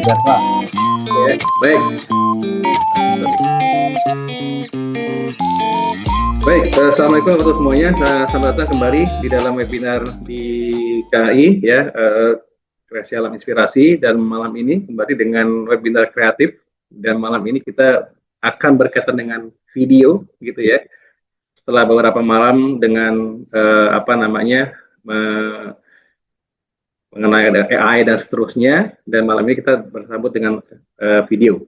Ya, Pak. Ya, baik. Sorry. Baik, Assalamualaikum warahmatullahi semuanya. Selamat datang kembali di dalam webinar di KAI ya, Kreasi Alam Inspirasi. Dan malam ini kembali dengan webinar kreatif. Dan malam ini kita akan berkaitan dengan video, gitu ya. Setelah beberapa malam dengan apa namanya mengenai AI dan seterusnya. Dan malam ini kita bersambut dengan video.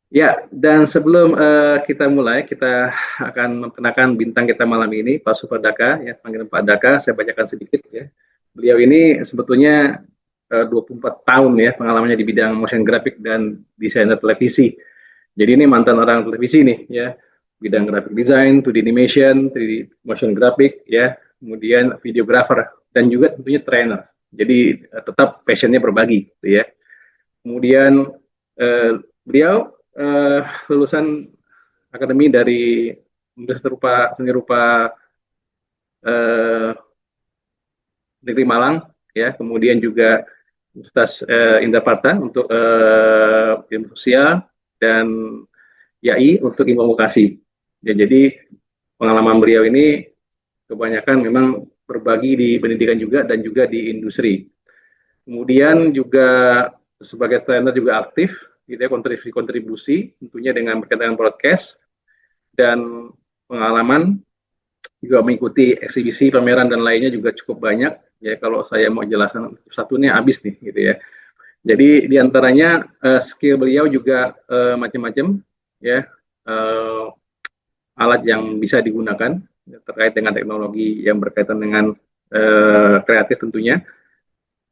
Ya, dan sebelum kita mulai, kita akan memperkenalkan bintang kita malam ini, Pak Supardaka, ya, panggilan Pak Daka, saya bacakan sedikit ya. Beliau ini sebetulnya 24 tahun ya pengalamannya di bidang motion graphic dan desainer televisi. Jadi ini mantan orang televisi nih ya, bidang graphic design, 2D animation, 3D motion graphic ya, kemudian videographer dan juga tentunya trainer. Jadi tetap passionnya berbagi, gitu ya. Kemudian beliau lulusan akademi dari Universitas Seni Rupa eh, Negeri Malang, ya, kemudian juga Universitas Indraprata untuk ilmu sosial dan YAI untuk ilmu vokasi. Ya, jadi pengalaman beliau ini kebanyakan memang berbagi di pendidikan juga dan juga di industri. Kemudian juga sebagai trainer juga aktif, gitu ya, kontribusi tentunya dengan berkaitan dengan broadcast dan pengalaman juga mengikuti eksibisi, pameran dan lainnya juga cukup banyak. Ya kalau saya mau jelaskan satunya habis nih, gitu ya. Jadi diantaranya skill beliau juga macam-macam, ya, uh, alat yang bisa digunakan ya, terkait dengan teknologi yang berkaitan dengan kreatif tentunya,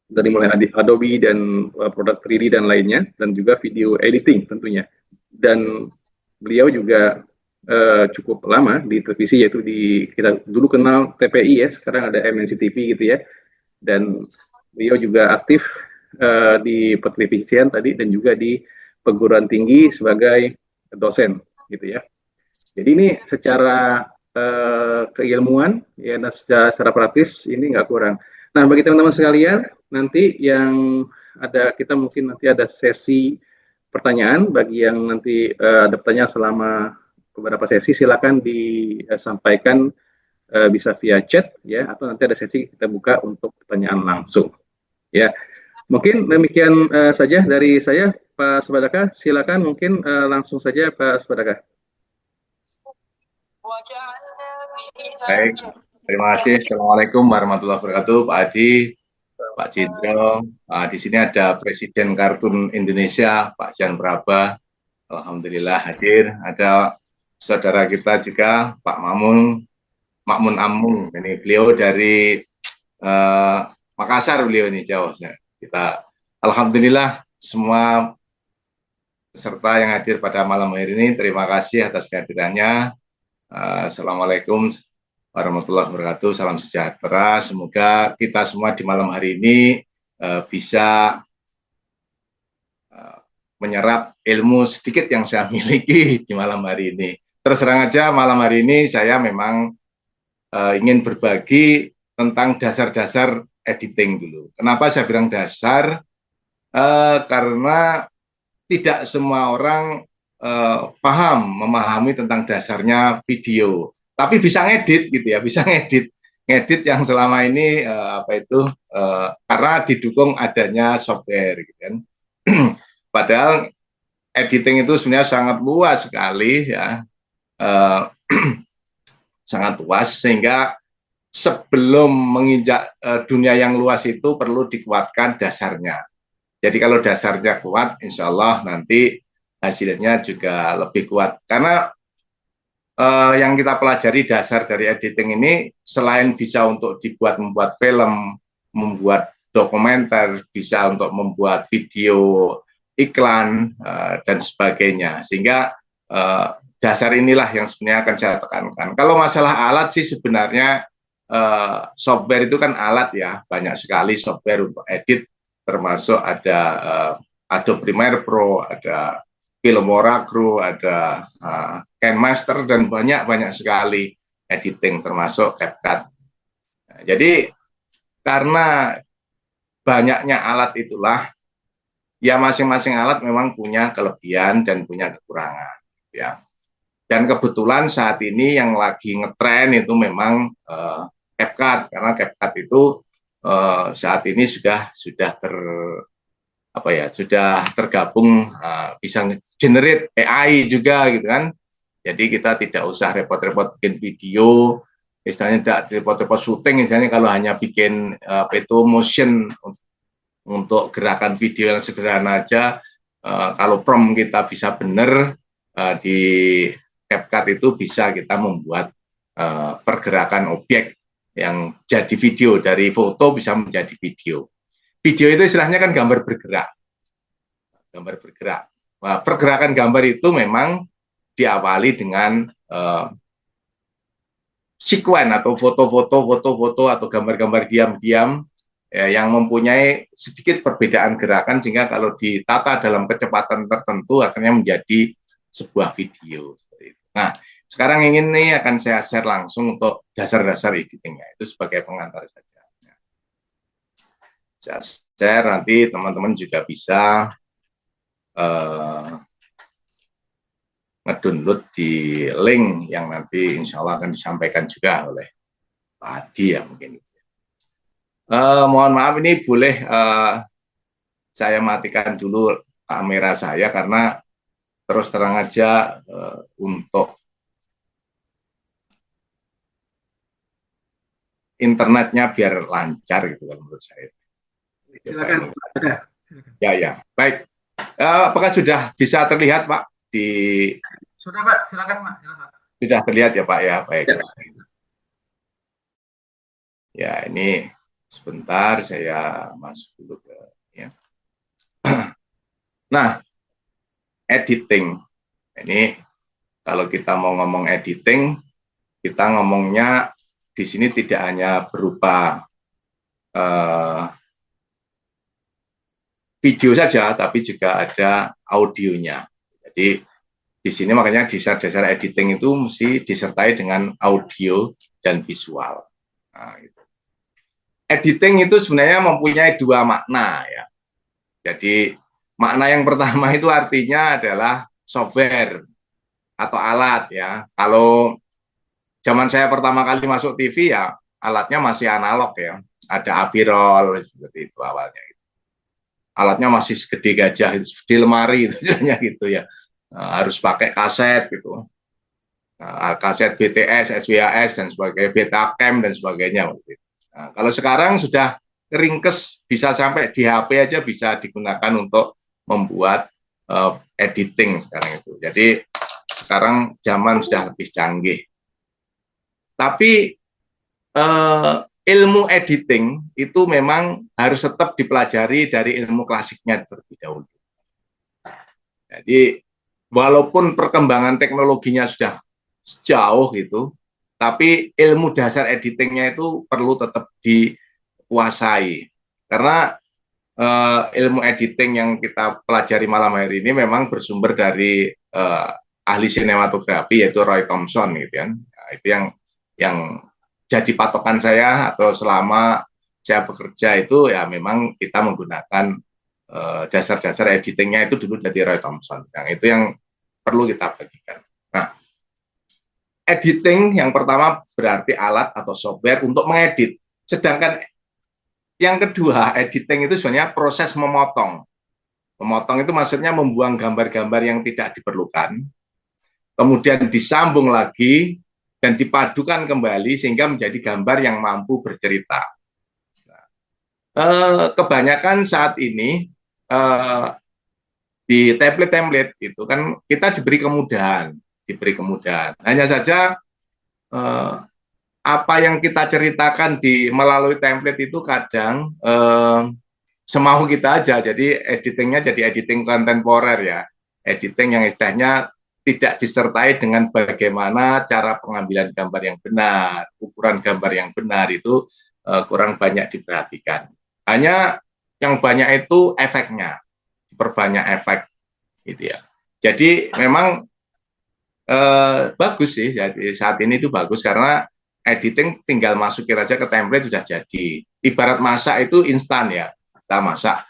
dari mulai Adobe dan produk 3D dan lainnya, dan juga video editing tentunya. Dan beliau juga cukup lama di televisi, yaitu di kita dulu kenal TPI ya, sekarang ada MNC TV gitu ya. Dan beliau juga aktif di pertelevisian tadi dan juga di perguruan tinggi sebagai dosen gitu ya. Jadi ini secara keilmuan ya dan secara praktis ini nggak kurang. Nah bagi teman-teman sekalian nanti yang ada kita mungkin nanti ada sesi pertanyaan bagi yang nanti ada pertanyaan selama beberapa sesi silakan disampaikan bisa via chat ya atau nanti ada sesi kita buka untuk pertanyaan langsung ya. Mungkin demikian saja dari saya Pak Spadaka, silakan mungkin langsung saja Pak Spadaka. Baik, terima kasih. Assalamualaikum warahmatullahi wabarakatuh, Pak Adi, Pak Cindro. Di sini ada Presiden Kartun Indonesia, Pak Jan Praba. Alhamdulillah hadir. Ada saudara kita juga, Pak Makmun Amung. Ini beliau dari Makassar, beliau ini Jawa. Kita Alhamdulillah semua peserta yang hadir pada malam hari ini, terima kasih atas kehadirannya. Assalamualaikum warahmatullahi wabarakatuh, salam sejahtera. Semoga kita semua di malam hari ini bisa menyerap ilmu sedikit yang saya miliki di malam hari ini. Terus terang aja malam hari ini saya memang ingin berbagi tentang dasar-dasar editing dulu. Kenapa saya bilang dasar? Karena tidak semua orang memahami tentang dasarnya video, tapi bisa ngedit gitu ya, bisa ngedit yang selama ini karena didukung adanya software gitu kan. Padahal editing itu sebenarnya sangat luas sekali ya, sangat luas sehingga sebelum menginjak dunia yang luas itu perlu dikuatkan dasarnya. Jadi kalau dasarnya kuat, insya Allah nanti hasilnya juga lebih kuat. Karena yang kita pelajari dasar dari editing ini, selain bisa untuk membuat film, membuat dokumenter, bisa untuk membuat video iklan, dan sebagainya. Sehingga dasar inilah yang sebenarnya akan saya tekankan. Kalau masalah alat sih sebenarnya software itu kan alat ya, banyak sekali software untuk edit, termasuk ada Adobe Premiere Pro, ada Filmora Crew, ada KineMaster, dan banyak sekali editing termasuk CapCut. Nah, jadi karena banyaknya alat itulah ya masing-masing alat memang punya kelebihan dan punya kekurangan, ya. Dan kebetulan saat ini yang lagi ngetren itu memang CapCut, karena CapCut itu saat ini sudah apa ya, sudah tergabung, bisa generate AI juga gitu kan. Jadi kita tidak usah repot-repot bikin video, misalnya tidak repot-repot syuting, misalnya kalau hanya bikin peto motion untuk gerakan video yang sederhana aja, kalau prompt kita bisa benar, di CapCut itu bisa kita membuat pergerakan objek yang jadi video, dari foto bisa menjadi video. Video itu istilahnya kan gambar bergerak, gambar bergerak. Nah, pergerakan gambar itu memang diawali dengan sekuen atau foto-foto atau gambar-gambar diam-diam, ya, yang mempunyai sedikit perbedaan gerakan, sehingga kalau ditata dalam kecepatan tertentu akhirnya menjadi sebuah video. Nah, sekarang ingin nih akan saya share langsung untuk dasar-dasar editingnya, itu sebagai pengantar saja. Saya share, nanti teman-teman juga bisa ngedownload di link yang nanti insya Allah akan disampaikan juga oleh Pak Adi ya mungkin. Mohon maaf, ini boleh saya matikan dulu kamera saya karena terus terang aja untuk internetnya biar lancar gitu kan menurut saya. Silakan. Ya, ya. Baik. Apakah sudah bisa terlihat Pak di? Sudah Pak, silakan Pak. Sudah terlihat ya Pak ya. Baik. Ya. Ya, ini sebentar saya masuk dulu ke ya. Nah, editing. Ini kalau kita mau ngomong editing, kita ngomongnya di sini tidak hanya berupa video saja, tapi juga ada audionya. Jadi di sini makanya dasar-dasar editing itu mesti disertai dengan audio dan visual. Nah, gitu. Editing itu sebenarnya mempunyai dua makna ya. Jadi makna yang pertama itu artinya adalah software atau alat ya. Kalau zaman saya pertama kali masuk TV ya alatnya masih analog ya. Ada AVI-roll seperti itu awalnya. Alatnya masih segede gajah, di lemari itu gitu ya. Harus pakai kaset gitu. Kaset BTS, SWAS dan sebagainya, Betacam dan sebagainya. Nah, kalau sekarang sudah ringkes, bisa sampai di HP aja bisa digunakan untuk membuat editing sekarang itu. Jadi sekarang zaman sudah lebih canggih. Tapi ilmu editing itu memang harus tetap dipelajari dari ilmu klasiknya terlebih dahulu. Jadi walaupun perkembangan teknologinya sudah jauh gitu, tapi ilmu dasar editingnya itu perlu tetap dikuasai. Karena ilmu editing yang kita pelajari malam hari ini memang bersumber dari ahli sinematografi yaitu Roy Thompson gitu kan. Nah, itu yang jadi patokan saya atau selama saya bekerja itu ya memang kita menggunakan dasar-dasar editingnya itu dulu dari Roy Thompson. Yang itu yang perlu kita bagikan. Nah, editing yang pertama berarti alat atau software untuk mengedit. Sedangkan yang kedua, editing itu sebenarnya proses memotong. Memotong itu maksudnya membuang gambar-gambar yang tidak diperlukan, kemudian disambung lagi dan dipadukan kembali sehingga menjadi gambar yang mampu bercerita. Kebanyakan saat ini di template-template itu kan kita diberi kemudahan. Hanya saja apa yang kita ceritakan melalui template itu kadang semau kita aja. Jadi editingnya jadi editing kontemporer ya. Editing yang istilahnya tidak disertai dengan bagaimana cara pengambilan gambar yang benar, ukuran gambar yang benar itu kurang banyak diperhatikan. Hanya yang banyak itu efeknya, diperbanyak efek gitu ya. Jadi memang bagus sih, jadi saat ini itu bagus karena editing tinggal masukin aja ke template sudah jadi. Ibarat masak itu instan ya, kita masak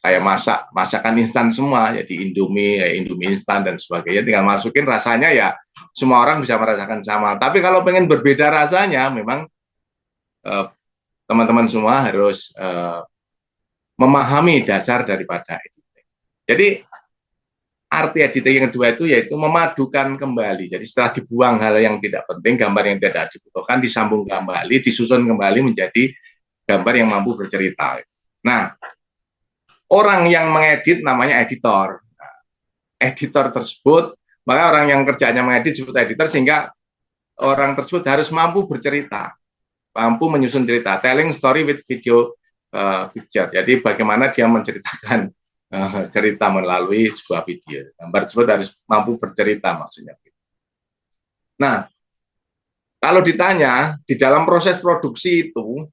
kayak masakan instan semua, jadi Indomie instan dan sebagainya, tinggal masukin rasanya ya semua orang bisa merasakan sama. Tapi kalau pengen berbeda rasanya, memang teman-teman semua harus memahami dasar daripada editing. Jadi arti editing yang kedua itu yaitu memadukan kembali. Jadi setelah dibuang hal yang tidak penting, gambar yang tidak dibutuhkan, disambung kembali, disusun kembali menjadi gambar yang mampu bercerita. Nah, orang yang mengedit namanya editor. Nah, editor tersebut, maka orang yang kerjanya mengedit disebut editor, sehingga orang tersebut harus mampu bercerita, mampu menyusun cerita, telling story with video picture. Jadi bagaimana dia menceritakan cerita melalui sebuah video. Gambar tersebut harus mampu bercerita maksudnya. Nah, kalau ditanya di dalam proses produksi itu,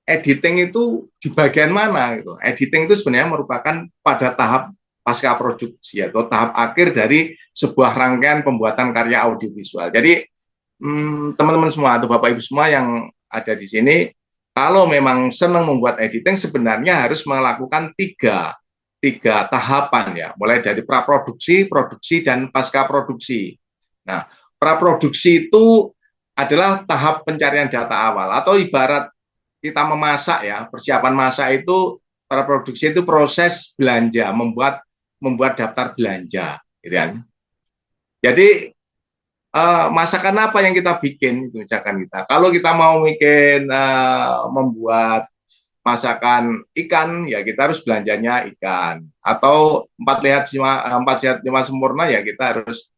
editing itu di bagian mana gitu. Editing itu sebenarnya merupakan pada tahap pasca produksi atau tahap akhir dari sebuah rangkaian pembuatan karya audiovisual. Jadi teman-teman semua atau Bapak Ibu semua yang ada di sini, kalau memang senang membuat editing sebenarnya harus melakukan tiga tahapan ya, mulai dari praproduksi, produksi, dan pasca produksi. Nah, praproduksi itu adalah tahap pencarian data awal atau ibarat kita memasak ya, persiapan masak itu praproduksi itu proses belanja, membuat daftar belanja, gitu kan. Jadi masakan apa yang kita bikin itu misalkan kita. Kalau kita mau bikin membuat masakan ikan ya kita harus belanjanya ikan. Atau 4 sehat 5 sempurna ya kita harus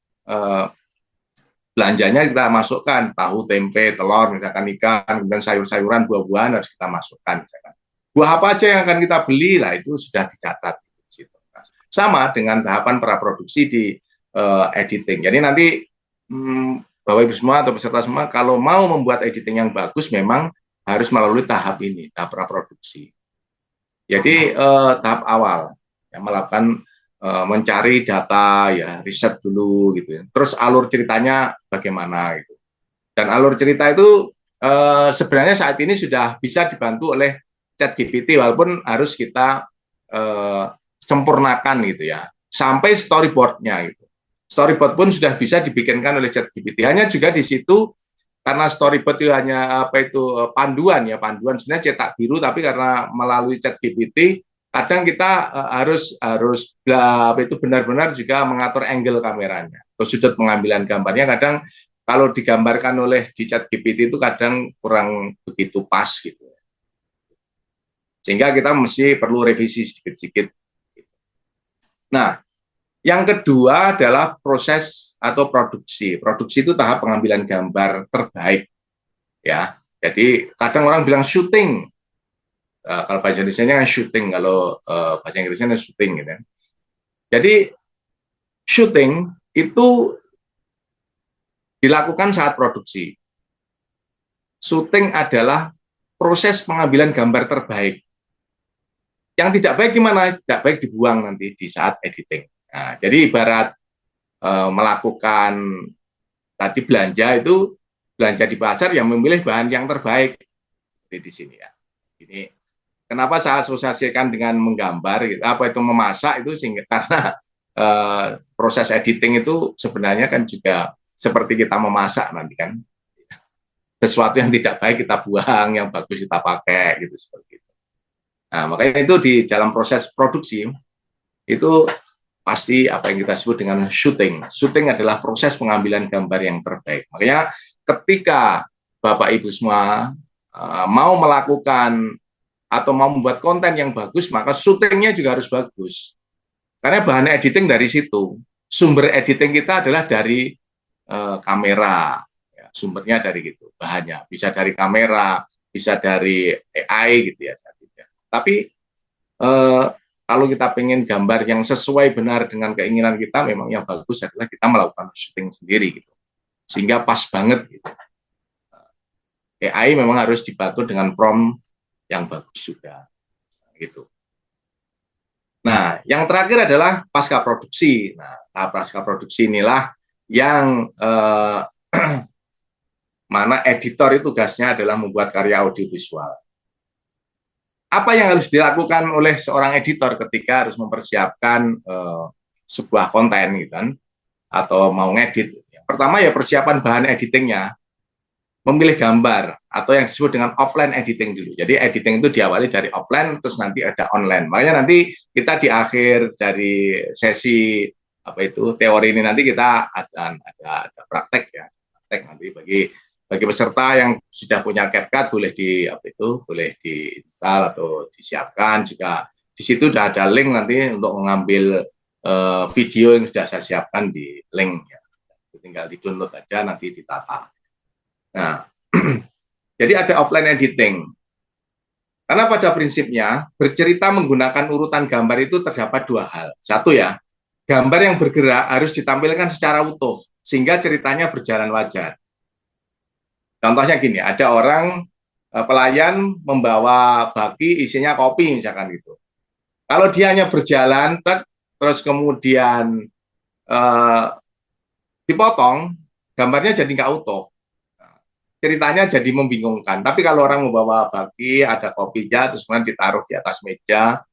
belanjanya kita masukkan tahu, tempe, telur, misalkan ikan, kemudian sayur-sayuran, buah-buahan harus kita masukkan. Misalkan. Buah apa aja yang akan kita beli lah itu sudah dicatat. Sama dengan tahapan praproduksi di editing. Jadi nanti Bapak Ibu semua atau peserta semua kalau mau membuat editing yang bagus memang harus melalui tahap ini, tahap praproduksi. Jadi tahap awal ya, melakukan mencari data ya, riset dulu gitu ya. Terus alur ceritanya bagaimana gitu. Dan alur cerita itu sebenarnya saat ini sudah bisa dibantu oleh ChatGPT walaupun harus kita sempurnakan gitu ya. Sampai storyboard-nya gitu. Storyboard pun sudah bisa dibikinkan oleh ChatGPT. Hanya juga di situ karena storyboard itu hanya panduan sebenarnya cetak biru, tapi karena melalui ChatGPT kadang kita harus benar-benar juga mengatur angle kameranya atau sudut pengambilan gambarnya. Kadang kalau digambarkan oleh di ChatGPT itu kadang kurang begitu pas gitu. Sehingga kita mesti perlu revisi sedikit-sedikit. Nah, yang kedua adalah proses atau produksi. Produksi itu tahap pengambilan gambar terbaik, ya. Jadi kadang orang bilang syuting. Kalau bahasa Indonesia kan syuting, kalau bahasa Inggrisnya syuting, gitu. Jadi syuting itu dilakukan saat produksi. Syuting adalah proses pengambilan gambar terbaik. Yang tidak baik gimana? Tidak baik dibuang nanti di saat editing. Nah, jadi ibarat melakukan tadi belanja itu belanja di pasar yang memilih bahan yang terbaik di sini ya. Ini kenapa saya asosiasikan dengan menggambar gitu, apa itu memasak itu sehingga karena proses editing itu sebenarnya kan juga seperti kita memasak nanti kan. Sesuatu yang tidak baik kita buang, yang bagus kita pakai gitu seperti itu. Nah, makanya itu di dalam proses produksi itu pasti apa yang kita sebut dengan syuting. Syuting adalah proses pengambilan gambar yang terbaik. Makanya ketika Bapak Ibu semua mau melakukan atau mau membuat konten yang bagus, maka syutingnya juga harus bagus. Karena bahan editing dari situ. Sumber editing kita adalah dari kamera. Ya, sumbernya dari gitu, bahannya. Bisa dari kamera, bisa dari AI gitu ya. Tapi kalau kita pengen gambar yang sesuai benar dengan keinginan kita, memang yang bagus adalah kita melakukan syuting sendiri gitu. Sehingga pas banget gitu. AI memang harus dibantu dengan prompt yang bagus juga gitu. Nah, yang terakhir adalah pasca produksi. Nah, tahap pasca produksi inilah yang mana editor itu tugasnya adalah membuat karya audiovisual. apa yang harus dilakukan oleh seorang editor ketika harus mempersiapkan sebuah konten gitu kan, atau mau ngedit. Pertama ya persiapan bahan editingnya, memilih gambar atau yang disebut dengan offline editing dulu. Jadi editing itu diawali dari offline, terus nanti ada online. Makanya nanti kita di akhir dari sesi apa itu teori ini nanti kita ada praktek ya, praktek nanti bagi peserta yang sudah punya CapCut boleh di apa itu boleh diinstal atau disiapkan juga. Di situ sudah ada link nanti untuk mengambil video yang sudah saya siapkan di link ya. Tinggal di download aja nanti ditata. Nah, jadi ada offline editing. Karena pada prinsipnya bercerita menggunakan urutan gambar itu terdapat dua hal. Satu ya, gambar yang bergerak harus ditampilkan secara utuh sehingga ceritanya berjalan wajar. Contohnya gini, ada orang pelayan membawa baki isinya kopi misalkan gitu. Kalau dia hanya berjalan terus kemudian dipotong, gambarnya jadi nggak utuh. Ceritanya jadi membingungkan. Tapi kalau orang membawa baki, ada kopinya, terus kemudian ditaruh di atas meja,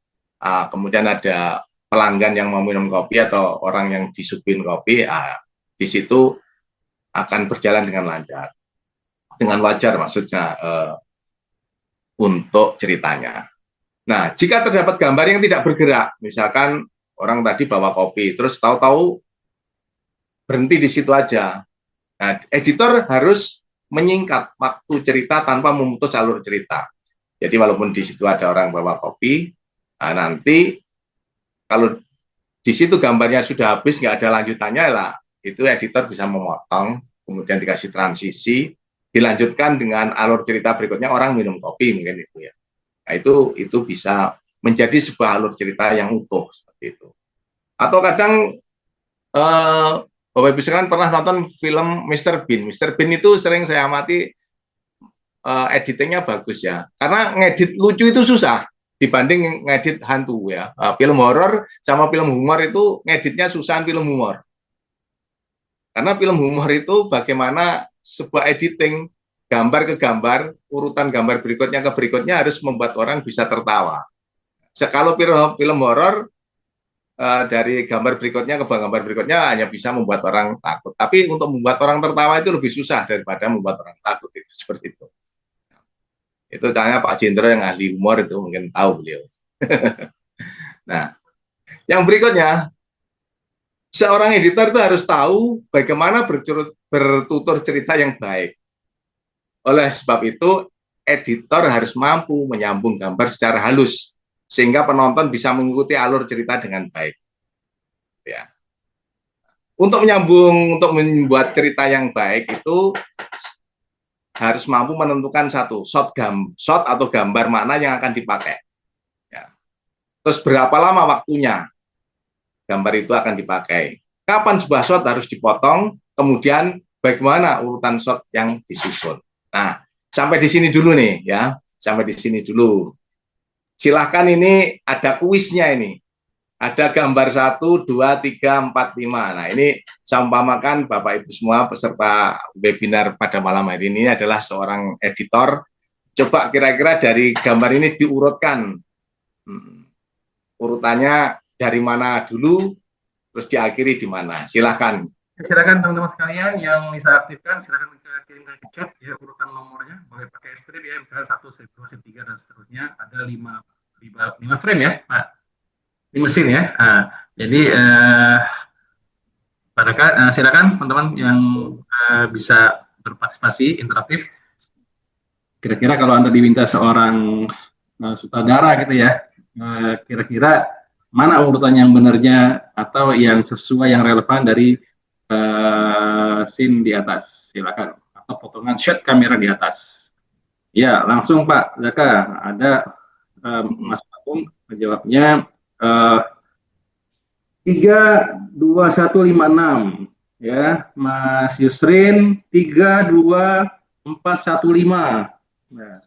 kemudian ada pelanggan yang mau minum kopi atau orang yang disuguhin kopi, di situ akan berjalan dengan lancar, dengan wajar maksudnya untuk ceritanya. Nah, jika terdapat gambar yang tidak bergerak, misalkan orang tadi bawa kopi, terus tahu-tahu berhenti di situ aja. Nah, editor harus menyingkat waktu cerita tanpa memutus alur cerita. Jadi walaupun di situ ada orang bawa kopi, nanti kalau di situ gambarnya sudah habis, nggak ada lanjutannya lah, itu editor bisa memotong, kemudian dikasih transisi, dilanjutkan dengan alur cerita berikutnya orang minum kopi mungkin itu ya. Nah, itu bisa menjadi sebuah alur cerita yang utuh seperti itu. Atau kadang Bapak Ibu sekalian pernah nonton film Mr. Bean. Mr. Bean itu sering saya amati editingnya bagus ya. Karena ngedit lucu itu susah dibanding ngedit hantu ya. Film horor sama film humor itu ngeditnya susah film humor. Karena film humor itu bagaimana sebuah editing gambar ke gambar, urutan gambar berikutnya ke berikutnya harus membuat orang bisa tertawa. Kalau film horor dari gambar berikutnya ke gambar berikutnya hanya bisa membuat orang takut. Tapi untuk membuat orang tertawa itu lebih susah daripada membuat orang takut. Itu seperti itu. Itu tanya Pak Jendro yang ahli humor itu mungkin tahu beliau. Nah, yang berikutnya, seorang editor itu harus tahu bagaimana bertutur cerita yang baik. Oleh sebab itu, editor harus mampu menyambung gambar secara halus sehingga penonton bisa mengikuti alur cerita dengan baik. Ya. Untuk menyambung, untuk membuat cerita yang baik itu harus mampu menentukan satu shot atau gambar mana yang akan dipakai. Ya. Terus berapa lama waktunya gambar itu akan dipakai. Kapan sebuah shot harus dipotong, kemudian bagaimana urutan shot yang disusun. Nah, sampai di sini dulu nih ya, sampai di sini dulu. Silahkan ini ada kuisnya ini. Ada gambar 1, 2, 3, 4, 5. Nah ini saya umpamakan Bapak Ibu semua peserta webinar pada malam hari ini adalah seorang editor. Coba kira-kira dari gambar ini diurutkan. Urutannya dari mana dulu, terus diakhiri di mana. Silahkan. Silakan teman-teman sekalian yang bisa aktifkan, silakan kirim ke chat ya urutan nomornya, boleh pakai strip ya, misalnya 1, 2, 3 dan seterusnya. Ada 5 frame ya, Pak. Ini mesin ya. Nah, jadi silakan teman-teman yang bisa berpartisipasi interaktif. Kira-kira kalau Anda diminta seorang sutradara gitu ya, kira-kira mana urutan yang benarnya atau yang sesuai, yang relevan dari scene di atas, silakan, atau potongan shot kamera di atas. Ya, langsung Pak Zaka, ada Mas Pakung menjawabnya 32156 ya, Mas Yusrin 32415. Nah,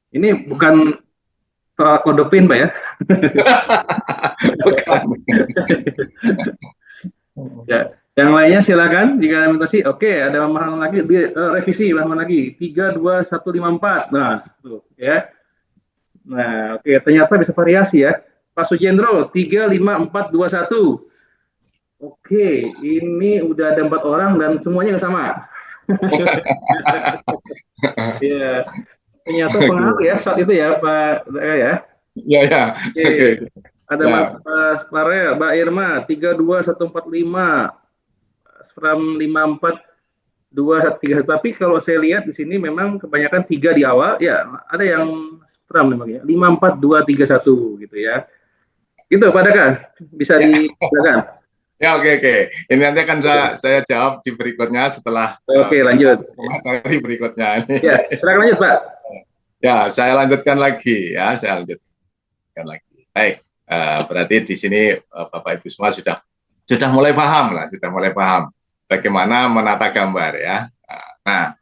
ini bukan kode PIN Pak ya? Ya, yang lainnya silakan jika minta sih. Oke, ada tambahan lagi, revisi tambahan lagi 32154. Nah, tuh ya. Nah, oke, ternyata bisa variasi ya. Pak Sujendro, 35421. Oke, ini udah ada 4 orang dan semuanya nggak sama. Iya, ternyata pengaruh Oke. ya saat itu ya, Pak ya. Ya, ya. Oke. Oke, ada Mas Ya. Farel, Mbak Irma, 32145, Sram 542131. Tapi kalau saya lihat di sini memang kebanyakan 3 di awal, ya ada yang Sram memang ya, 54231 gitu ya. Itu Pak Daka, bisa Ya. disilakan. Ya, oke, oke. Ini nanti akan saya jawab di berikutnya setelah Oke, lanjut. masuk ke materi berikutnya ini. Ya, silakan lanjut Pak. Ya, saya lanjutkan lagi ya, saya lanjutkan lagi. Baik, berarti di sini Bapak Ibu semua sudah mulai paham lah, sudah mulai paham bagaimana menata gambar ya. Nah,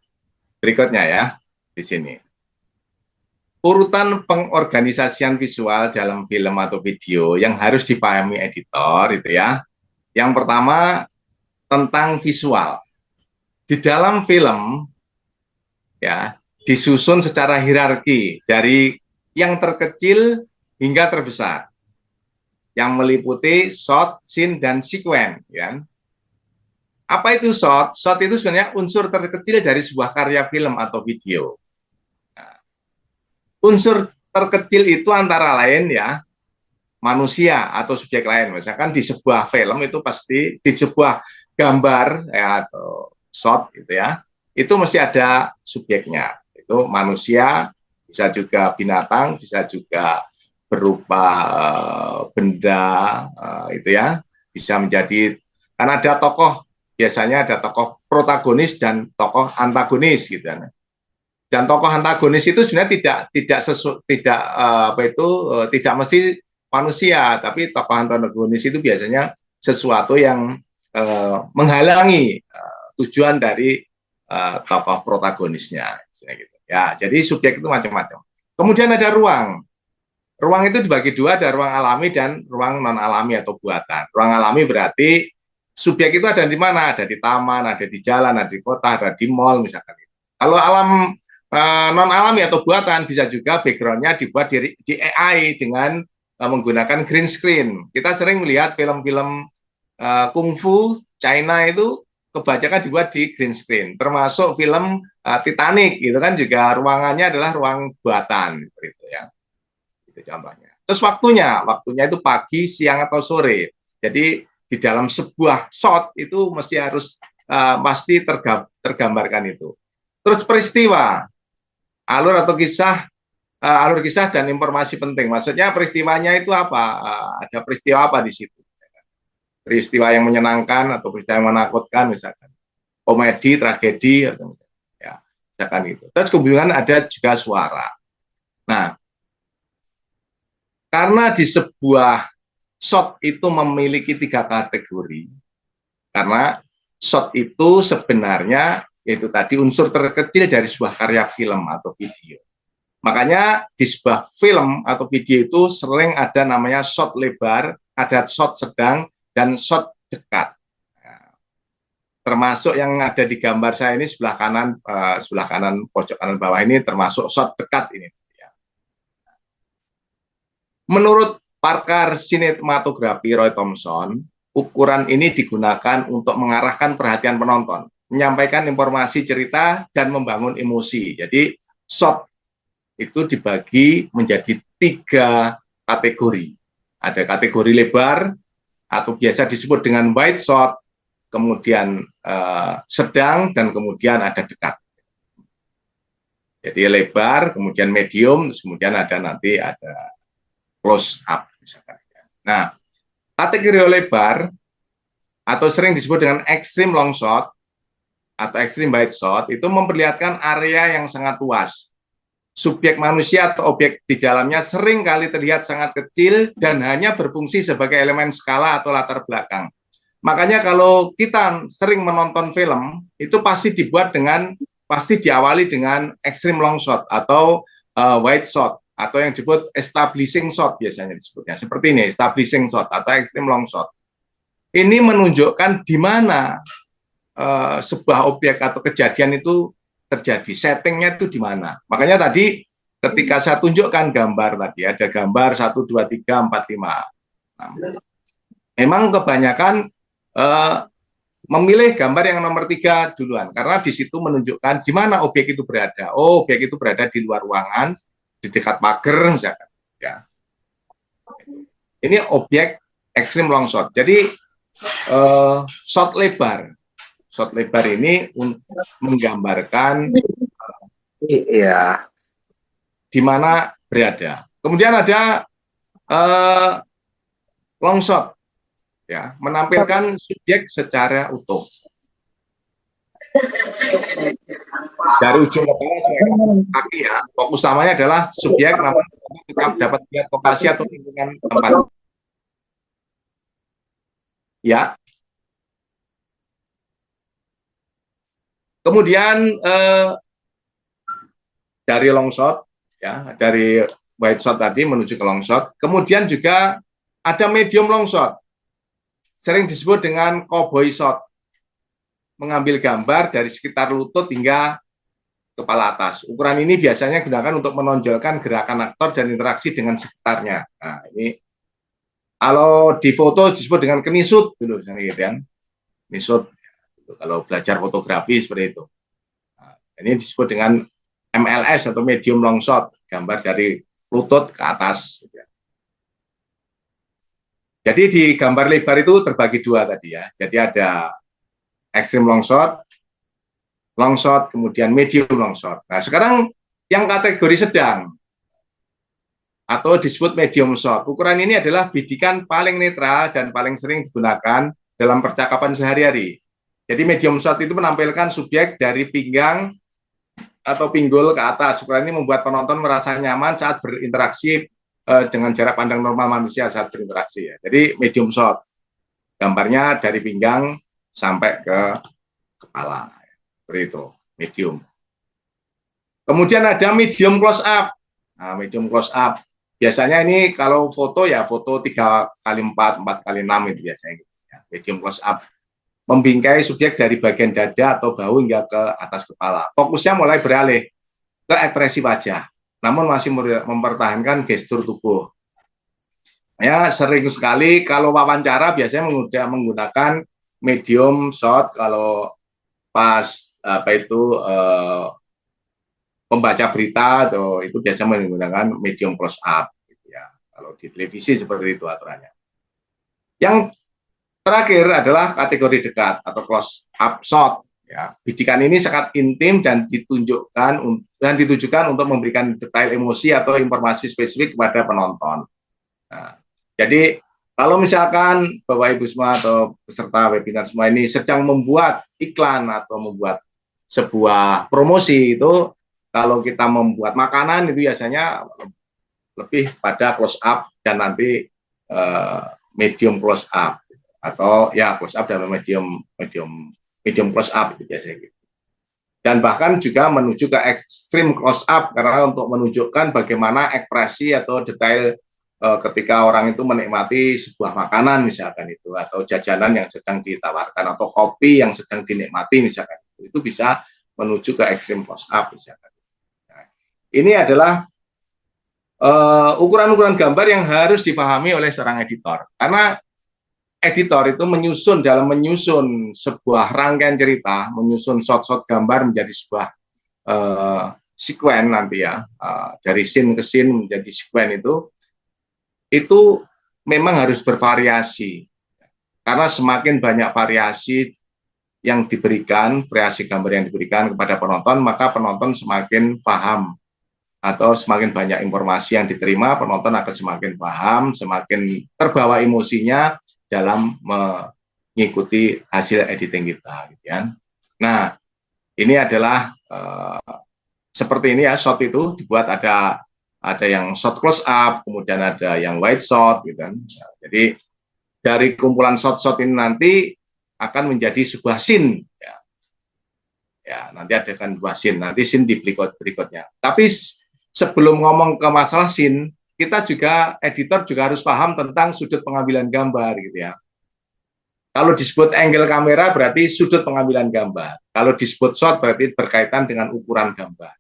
berikutnya ya di sini. Urutan pengorganisasian visual dalam film atau video yang harus dipahami editor itu ya. Yang pertama tentang visual. Di dalam film ya disusun secara hierarki dari yang terkecil hingga terbesar, yang meliputi shot, scene, dan sequence. Ya. Apa itu shot? Shot itu sebenarnya unsur terkecil dari sebuah karya film atau video. Nah, unsur terkecil itu antara lain ya manusia atau subjek lain. Misalkan di sebuah film itu pasti di sebuah gambar ya atau shot gitu ya, itu mesti ada subjeknya. Itu manusia, bisa juga binatang, bisa juga berupa benda itu ya, bisa menjadi karena ada tokoh, biasanya ada tokoh protagonis dan tokoh antagonis gitu kan. Dan tokoh antagonis itu sebenarnya tidak apa itu tidak mesti manusia, tapi tokoh antagonis itu biasanya sesuatu yang menghalangi tujuan dari tokoh protagonisnya, gitu. Ya, jadi subjek itu macam-macam. Kemudian ada ruang. Ruang itu dibagi dua, ada ruang alami dan ruang non alami atau buatan. Ruang alami berarti subjek itu ada di mana? Ada di taman, ada di jalan, ada di kota, ada di mall misalkan. Kalau alam non alami atau buatan bisa juga backgroundnya dibuat di AI dengan menggunakan green screen. Kita sering melihat film-film kungfu China itu kebanyakan dibuat di green screen, termasuk film Titanic gitu kan juga ruangannya adalah ruang buatan gitu ya. Itu contohnya. Terus waktunya itu pagi, siang atau sore. Jadi di dalam sebuah shot itu mesti harus pasti tergambarkan itu. Terus peristiwa, alur kisah dan informasi penting. Maksudnya peristiwanya itu apa? Ada peristiwa apa di situ? Peristiwa yang menyenangkan atau peristiwa yang menakutkan misalkan. Komedi, tragedi atau ya, misalkan itu. Terus kemudian ada juga suara. Nah, karena di sebuah shot itu memiliki 3 kategori, karena shot itu sebenarnya itu tadi unsur terkecil dari sebuah karya film atau video. Makanya di sebuah film atau video itu sering ada namanya shot lebar, ada shot sedang, dan shot dekat. Termasuk yang ada di gambar saya ini sebelah kanan pojok kanan bawah ini termasuk shot dekat ini. Menurut pakar sinematografi Roy Thompson, ukuran ini digunakan untuk mengarahkan perhatian penonton, menyampaikan informasi cerita, dan membangun emosi. Jadi shot itu dibagi menjadi 3 kategori. Ada kategori lebar atau biasa disebut dengan wide shot, kemudian sedang, dan kemudian ada dekat. Jadi lebar, kemudian medium, terus kemudian ada close up misalkan. Nah, kategori lebar atau sering disebut dengan extreme long shot atau extreme wide shot itu memperlihatkan area yang sangat luas. Subjek manusia atau objek di dalamnya sering kali terlihat sangat kecil dan hanya berfungsi sebagai elemen skala atau latar belakang. Makanya kalau kita sering menonton film, itu pasti diawali dengan extreme long shot atau wide shot atau yang disebut establishing shot biasanya disebutnya. Seperti ini, establishing shot atau extreme long shot. Ini menunjukkan di mana sebuah objek atau kejadian itu terjadi, settingnya itu di mana. Makanya tadi ketika saya tunjukkan gambar tadi, ada gambar 1, 2, 3, 4, 5. Nah, memang kebanyakan memilih gambar yang nomor 3 duluan, karena di situ menunjukkan di mana objek itu berada. Oh, objek itu berada di luar ruangan, di dekat pagar misalkan. Ya. Ini objek ekstrim long shot. Jadi shot lebar. Shot lebar ini menggambarkan di mana berada. Kemudian ada long shot, ya, menampilkan subjek secara utuh. Dari ujung kepala sampai kaki, ya. Fokus utamanya adalah subjek, namun tetap dapat lihat lokasi atau lingkungan tempat. Ya. Kemudian dari long shot, ya, dari wide shot tadi menuju ke long shot. Kemudian juga ada medium long shot, sering disebut dengan cowboy shot, mengambil gambar dari sekitar lutut hingga kepala atas. Ukuran ini biasanya digunakan untuk menonjolkan gerakan aktor dan interaksi dengan sekitarnya. Nah, ini kalau di foto disebut dengan kenisut dulu, gitu kan? Kenisut. Kalau belajar fotografi seperti itu. Nah, ini disebut dengan MLS atau medium long shot, gambar dari lutut ke atas. Jadi di gambar lebar itu terbagi dua tadi, ya. Jadi ada extreme long shot, kemudian medium long shot. Nah, sekarang yang kategori sedang atau disebut medium shot. Ukuran ini adalah bidikan paling netral dan paling sering digunakan dalam percakapan sehari-hari. Jadi medium shot itu menampilkan subjek dari pinggang atau pinggul ke atas. Ukuran ini membuat penonton merasa nyaman saat berinteraksi dengan jarak pandang normal manusia saat berinteraksi, ya. Jadi medium shot, gambarnya dari pinggang sampai ke kepala, seperti itu, medium. Kemudian ada medium close up. Nah, medium close up biasanya ini kalau foto, ya foto 3x4, 4x6 itu biasanya, ya. Medium close up membingkai subjek dari bagian dada atau bahu hingga ke atas kepala. Fokusnya mulai beralih ke ekspresi wajah, namun masih mempertahankan gestur tubuh. Ya, sering sekali kalau wawancara biasanya menggunakan medium shot kalau pas pembaca berita, atau itu biasa menggunakan medium close up, gitu, ya. Kalau di televisi seperti itu aturannya. Yang terakhir adalah kategori dekat atau close up shot. Ya, bidikan ini sangat intim dan ditujukan untuk memberikan detail emosi atau informasi spesifik kepada penonton. Nah, jadi kalau misalkan Bapak Ibu semua atau peserta webinar semua ini sedang membuat iklan atau membuat sebuah promosi, itu kalau kita membuat makanan itu biasanya lebih pada close up dan nanti medium close up, atau ya close up dan medium close up itu biasanya gitu. Dan bahkan juga menuju ke extreme close up, karena untuk menunjukkan bagaimana ekspresi atau detail ketika orang itu menikmati sebuah makanan misalkan itu, atau jajanan yang sedang ditawarkan, atau kopi yang sedang dinikmati misalkan itu bisa menuju ke extreme close up misalkan. Nah, ini adalah ukuran-ukuran gambar yang harus dipahami oleh seorang editor, karena editor itu menyusun sebuah rangkaian cerita, menyusun shot-shot gambar menjadi sebuah sekuen nanti, ya, dari scene ke scene menjadi sekuen itu memang harus bervariasi, karena semakin banyak variasi yang diberikan, variasi gambar yang diberikan kepada penonton, maka penonton semakin paham, atau semakin banyak informasi yang diterima, penonton akan semakin paham, semakin terbawa emosinya dalam mengikuti hasil editing kita, gitu kan. Nah, ini adalah seperti ini, ya, shot itu dibuat ada yang shot close up, kemudian ada yang wide shot, gitu kan. Nah, jadi dari kumpulan shot-shot ini nanti akan menjadi sebuah scene, ya. Ya, nanti ada kan dua scene, nanti scene di berikutnya. Tapi sebelum ngomong ke masalah scene, kita juga, editor juga harus paham tentang sudut pengambilan gambar, gitu, ya. Kalau disebut angle kamera berarti sudut pengambilan gambar. Kalau disebut shot berarti berkaitan dengan ukuran gambar.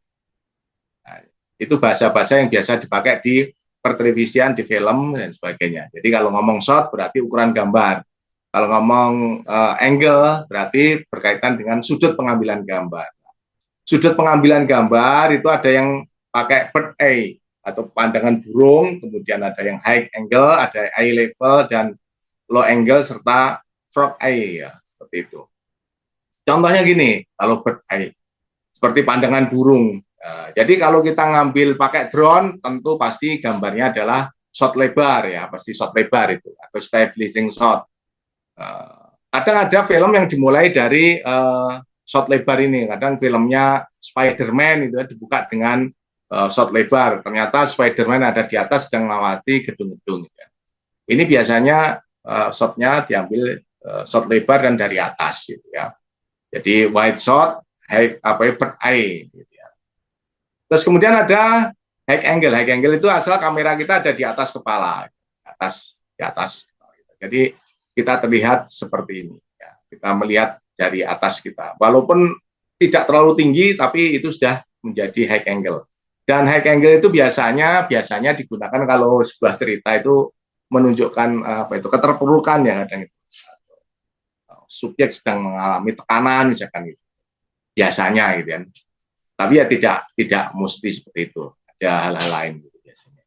Nah, Itu bahasa-bahasa yang biasa dipakai di pertelevisian, di film dan sebagainya. Jadi kalau ngomong shot berarti ukuran gambar. Kalau ngomong angle berarti berkaitan dengan sudut pengambilan gambar. Sudut pengambilan gambar itu ada yang pakai bird eye atau pandangan burung, kemudian ada yang high angle, ada eye level dan low angle serta frog eye ya, seperti itu. Contohnya gini, kalau bird eye seperti pandangan burung. Jadi kalau kita ngambil pakai drone, tentu pasti gambarnya adalah shot lebar ya, pasti shot lebar itu atau stabilizing shot. Kadang ada film yang dimulai dari shot lebar ini. Kadang filmnya Spider-Man itu dibuka dengan shot lebar. Ternyata Spider-Man ada di atas sedang melewati gedung-gedung. Ya. Ini biasanya shotnya diambil shot lebar dan dari atas gitu ya. Jadi wide shot, high bird eye. Gitu ya. Terus kemudian ada high angle. High angle itu asal kamera kita ada di atas kepala, di atas. Jadi kita terlihat seperti ini. Ya. Kita melihat dari atas kita. Walaupun tidak terlalu tinggi, tapi itu sudah menjadi high angle. Dan high angle itu biasanya digunakan kalau sebuah cerita itu menunjukkan keterpurukan ya kadang itu. Subjek sedang mengalami tekanan misalkan itu. Biasanya gitu kan. Tapi ya tidak mesti seperti itu. Ada hal-hal lain gitu biasanya.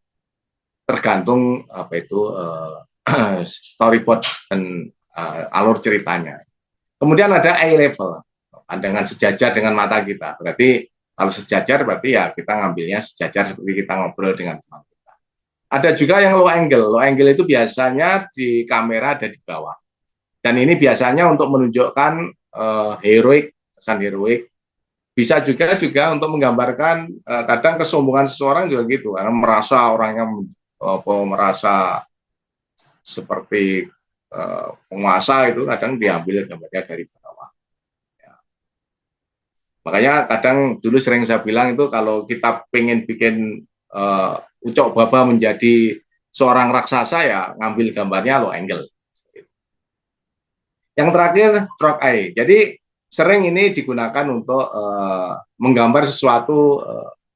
Tergantung storyboard dan alur ceritanya. Kemudian ada eye level, pandangan sejajar dengan mata kita. Berarti kalau sejajar berarti ya kita ngambilnya sejajar seperti kita ngobrol dengan teman kita. Ada juga yang low angle. Low angle itu biasanya di kamera ada di bawah. Dan ini biasanya untuk menunjukkan heroik, kesan heroik. Bisa juga untuk menggambarkan kadang kesombongan seseorang juga gitu, karena merasa orangnya merasa seperti penguasa itu kadang diambil gambarnya dari bawah. Ya. Makanya kadang dulu sering saya bilang itu kalau kita pengen bikin Ucok Baba menjadi seorang raksasa ya ngambil gambarnya low angle. Yang terakhir frog eye. Jadi sering ini digunakan untuk menggambar sesuatu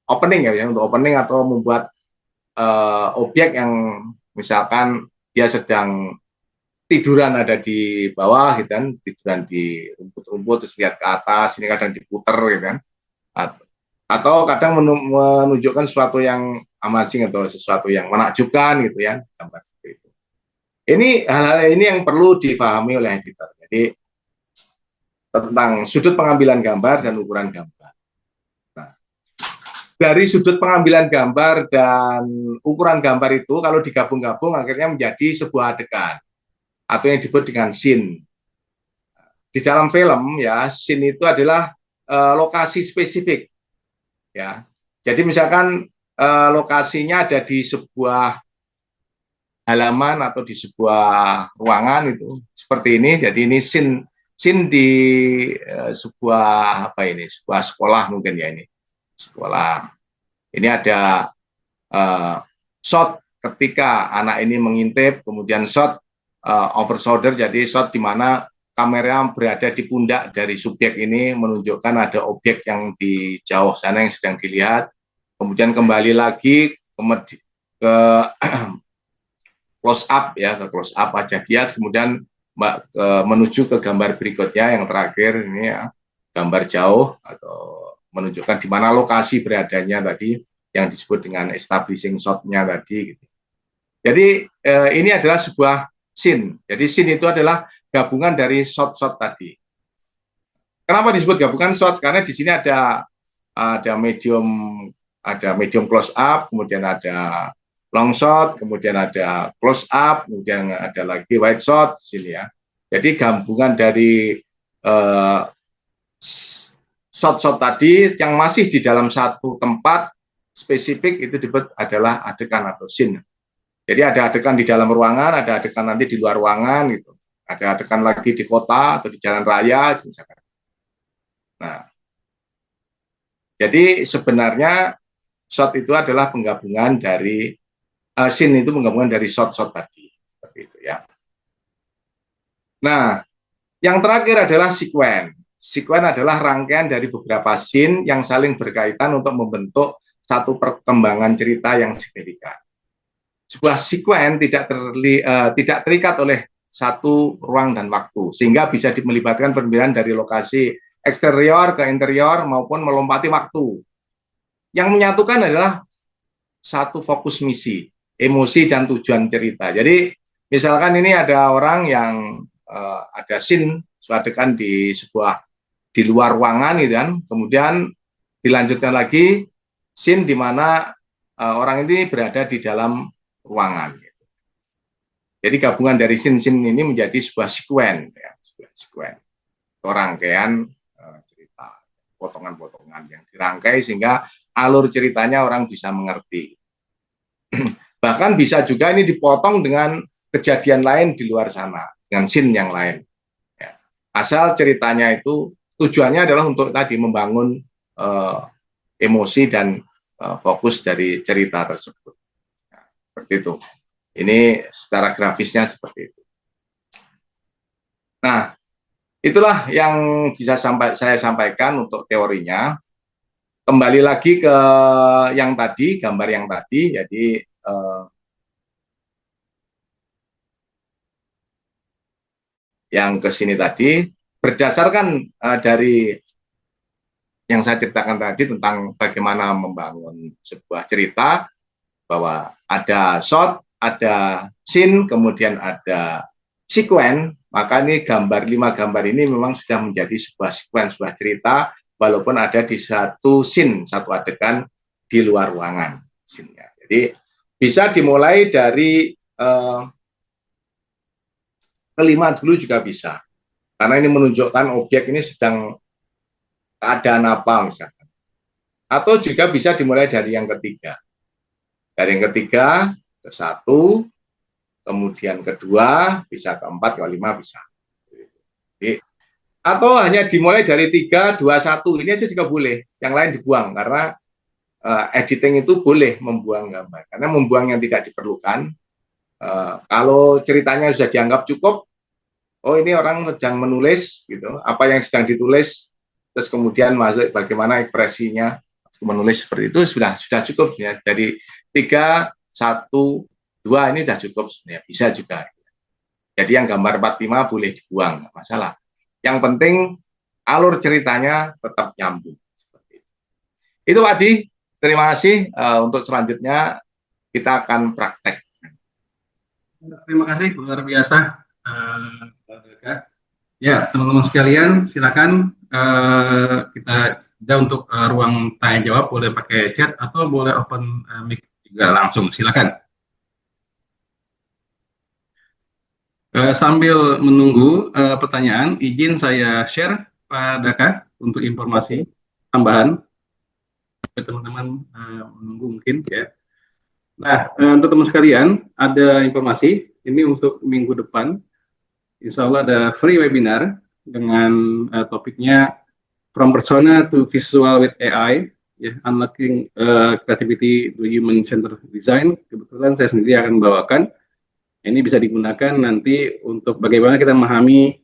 opening ya, untuk opening atau membuat objek yang misalkan dia sedang tiduran ada di bawah gitu kan, tiduran di rumput-rumput terus lihat ke atas, ini kadang diputer gitu kan. Atau kadang menunjukkan sesuatu yang amazing atau sesuatu yang menakjubkan gitu ya, gambar seperti itu. Ini hal-hal ini yang perlu difahami oleh editor. Jadi tentang sudut pengambilan gambar dan ukuran gambar. Nah, dari sudut pengambilan gambar dan ukuran gambar itu kalau digabung-gabung akhirnya menjadi sebuah adegan atau yang disebut dengan scene. Di dalam film ya, scene itu adalah lokasi spesifik. Ya. Jadi misalkan lokasinya ada di sebuah halaman atau di sebuah ruangan itu seperti ini. Jadi ini scene di sebuah sebuah sekolah mungkin ya ini sekolah. Ini ada shot ketika anak ini mengintip, kemudian shot over shoulder, jadi shot di mana kamera berada di pundak dari subjek ini menunjukkan ada objek yang di jauh sana yang sedang dilihat. Kemudian kembali lagi ke close up ya, ke close up wajah dia, kemudian menuju ke gambar berikutnya yang terakhir ini ya, gambar jauh atau menunjukkan di mana lokasi beradanya tadi yang disebut dengan establishing shot-nya tadi gitu. Jadi ini adalah sebuah scene. Jadi scene itu adalah gabungan dari shot-shot tadi. Kenapa disebut gabungan shot? Karena di sini ada medium close up, kemudian ada long shot, kemudian ada close up, kemudian ada lagi wide shot di sini ya. Jadi gabungan dari shot-shot tadi yang masih di dalam satu tempat spesifik itu disebut adalah adegan atau scene. Jadi ada adegan di dalam ruangan, ada adegan nanti di luar ruangan gitu. Ada adegan lagi di kota atau di jalan raya misalkan. Nah, jadi sebenarnya shot itu adalah penggabungan dari scene itu penggabungan dari shot-shot tadi seperti itu ya. Nah, yang terakhir adalah sekuen. Sekuen adalah rangkaian dari beberapa scene yang saling berkaitan untuk membentuk satu perkembangan cerita yang signifikan. Sebuah sekuen tidak terikat oleh satu ruang dan waktu, sehingga bisa melibatkan perpindahan dari lokasi eksterior ke interior maupun melompati waktu. Yang menyatukan adalah satu fokus misi, emosi dan tujuan cerita. Jadi misalkan ini ada orang yang ada scene suadegan di luar ruangan gitu kan, kemudian dilanjutkan lagi scene di mana orang ini berada di dalam ruangan. Jadi gabungan dari scene-scene ini menjadi sebuah sekuen, ya, sebuah sekuen, rangkaian cerita, potongan-potongan yang dirangkai sehingga alur ceritanya orang bisa mengerti. Bahkan bisa juga ini dipotong dengan kejadian lain di luar sana, dengan scene yang lain. Ya. Asal ceritanya itu tujuannya adalah untuk tadi membangun emosi dan fokus dari cerita tersebut. Nah, seperti itu. Ini secara grafisnya seperti itu. Nah, itulah yang bisa saya sampaikan untuk teorinya. Kembali lagi ke yang tadi, gambar yang tadi, jadi yang ke sini tadi, berdasarkan dari yang saya ceritakan tadi tentang bagaimana membangun sebuah cerita, bahwa ada shot, ada scene, kemudian ada sekuen, maka ini 5 gambar ini memang sudah menjadi sebuah sekuen, sebuah cerita, walaupun ada di satu scene, satu adegan di luar ruangan. Jadi bisa dimulai dari kelima dulu juga bisa, karena ini menunjukkan objek ini sedang keadaan apa misalkan. Atau juga bisa dimulai dari yang ketiga. Dari yang ketiga ke 1, kemudian kedua, bisa ke 4, ke 5 bisa. Atau hanya dimulai dari 3, 2, 1, ini aja juga boleh. Yang lain dibuang, karena editing itu boleh membuang gambar. Karena membuang yang tidak diperlukan, kalau ceritanya sudah dianggap cukup, oh ini orang sedang menulis, gitu. Apa yang sedang ditulis, terus kemudian masuk bagaimana ekspresinya, menulis seperti itu sudah cukup ya. Dari 3, 1, 2 ini sudah cukup sebenarnya, bisa juga. Jadi yang gambar 45 boleh dibuang, nggak masalah. Yang penting alur ceritanya tetap nyambung. Seperti itu. Itu Pak Adi, terima kasih. Untuk selanjutnya kita akan praktek. Terima kasih, luar biasa. Ya, teman-teman sekalian, silakan kita untuk ruang tanya jawab, boleh pakai chat atau boleh open mic juga langsung, silakan. Sambil menunggu pertanyaan, izin saya share Pak Daka untuk informasi tambahan teman-teman menunggu mungkin ya. Nah, untuk teman sekalian, ada informasi ini untuk minggu depan. Insya Allah ada free webinar dengan topiknya From Persona to Visual with AI, ya, Unlocking Creativity to Human Centered Design. Kebetulan saya sendiri akan membawakan. Ini bisa digunakan nanti untuk bagaimana kita memahami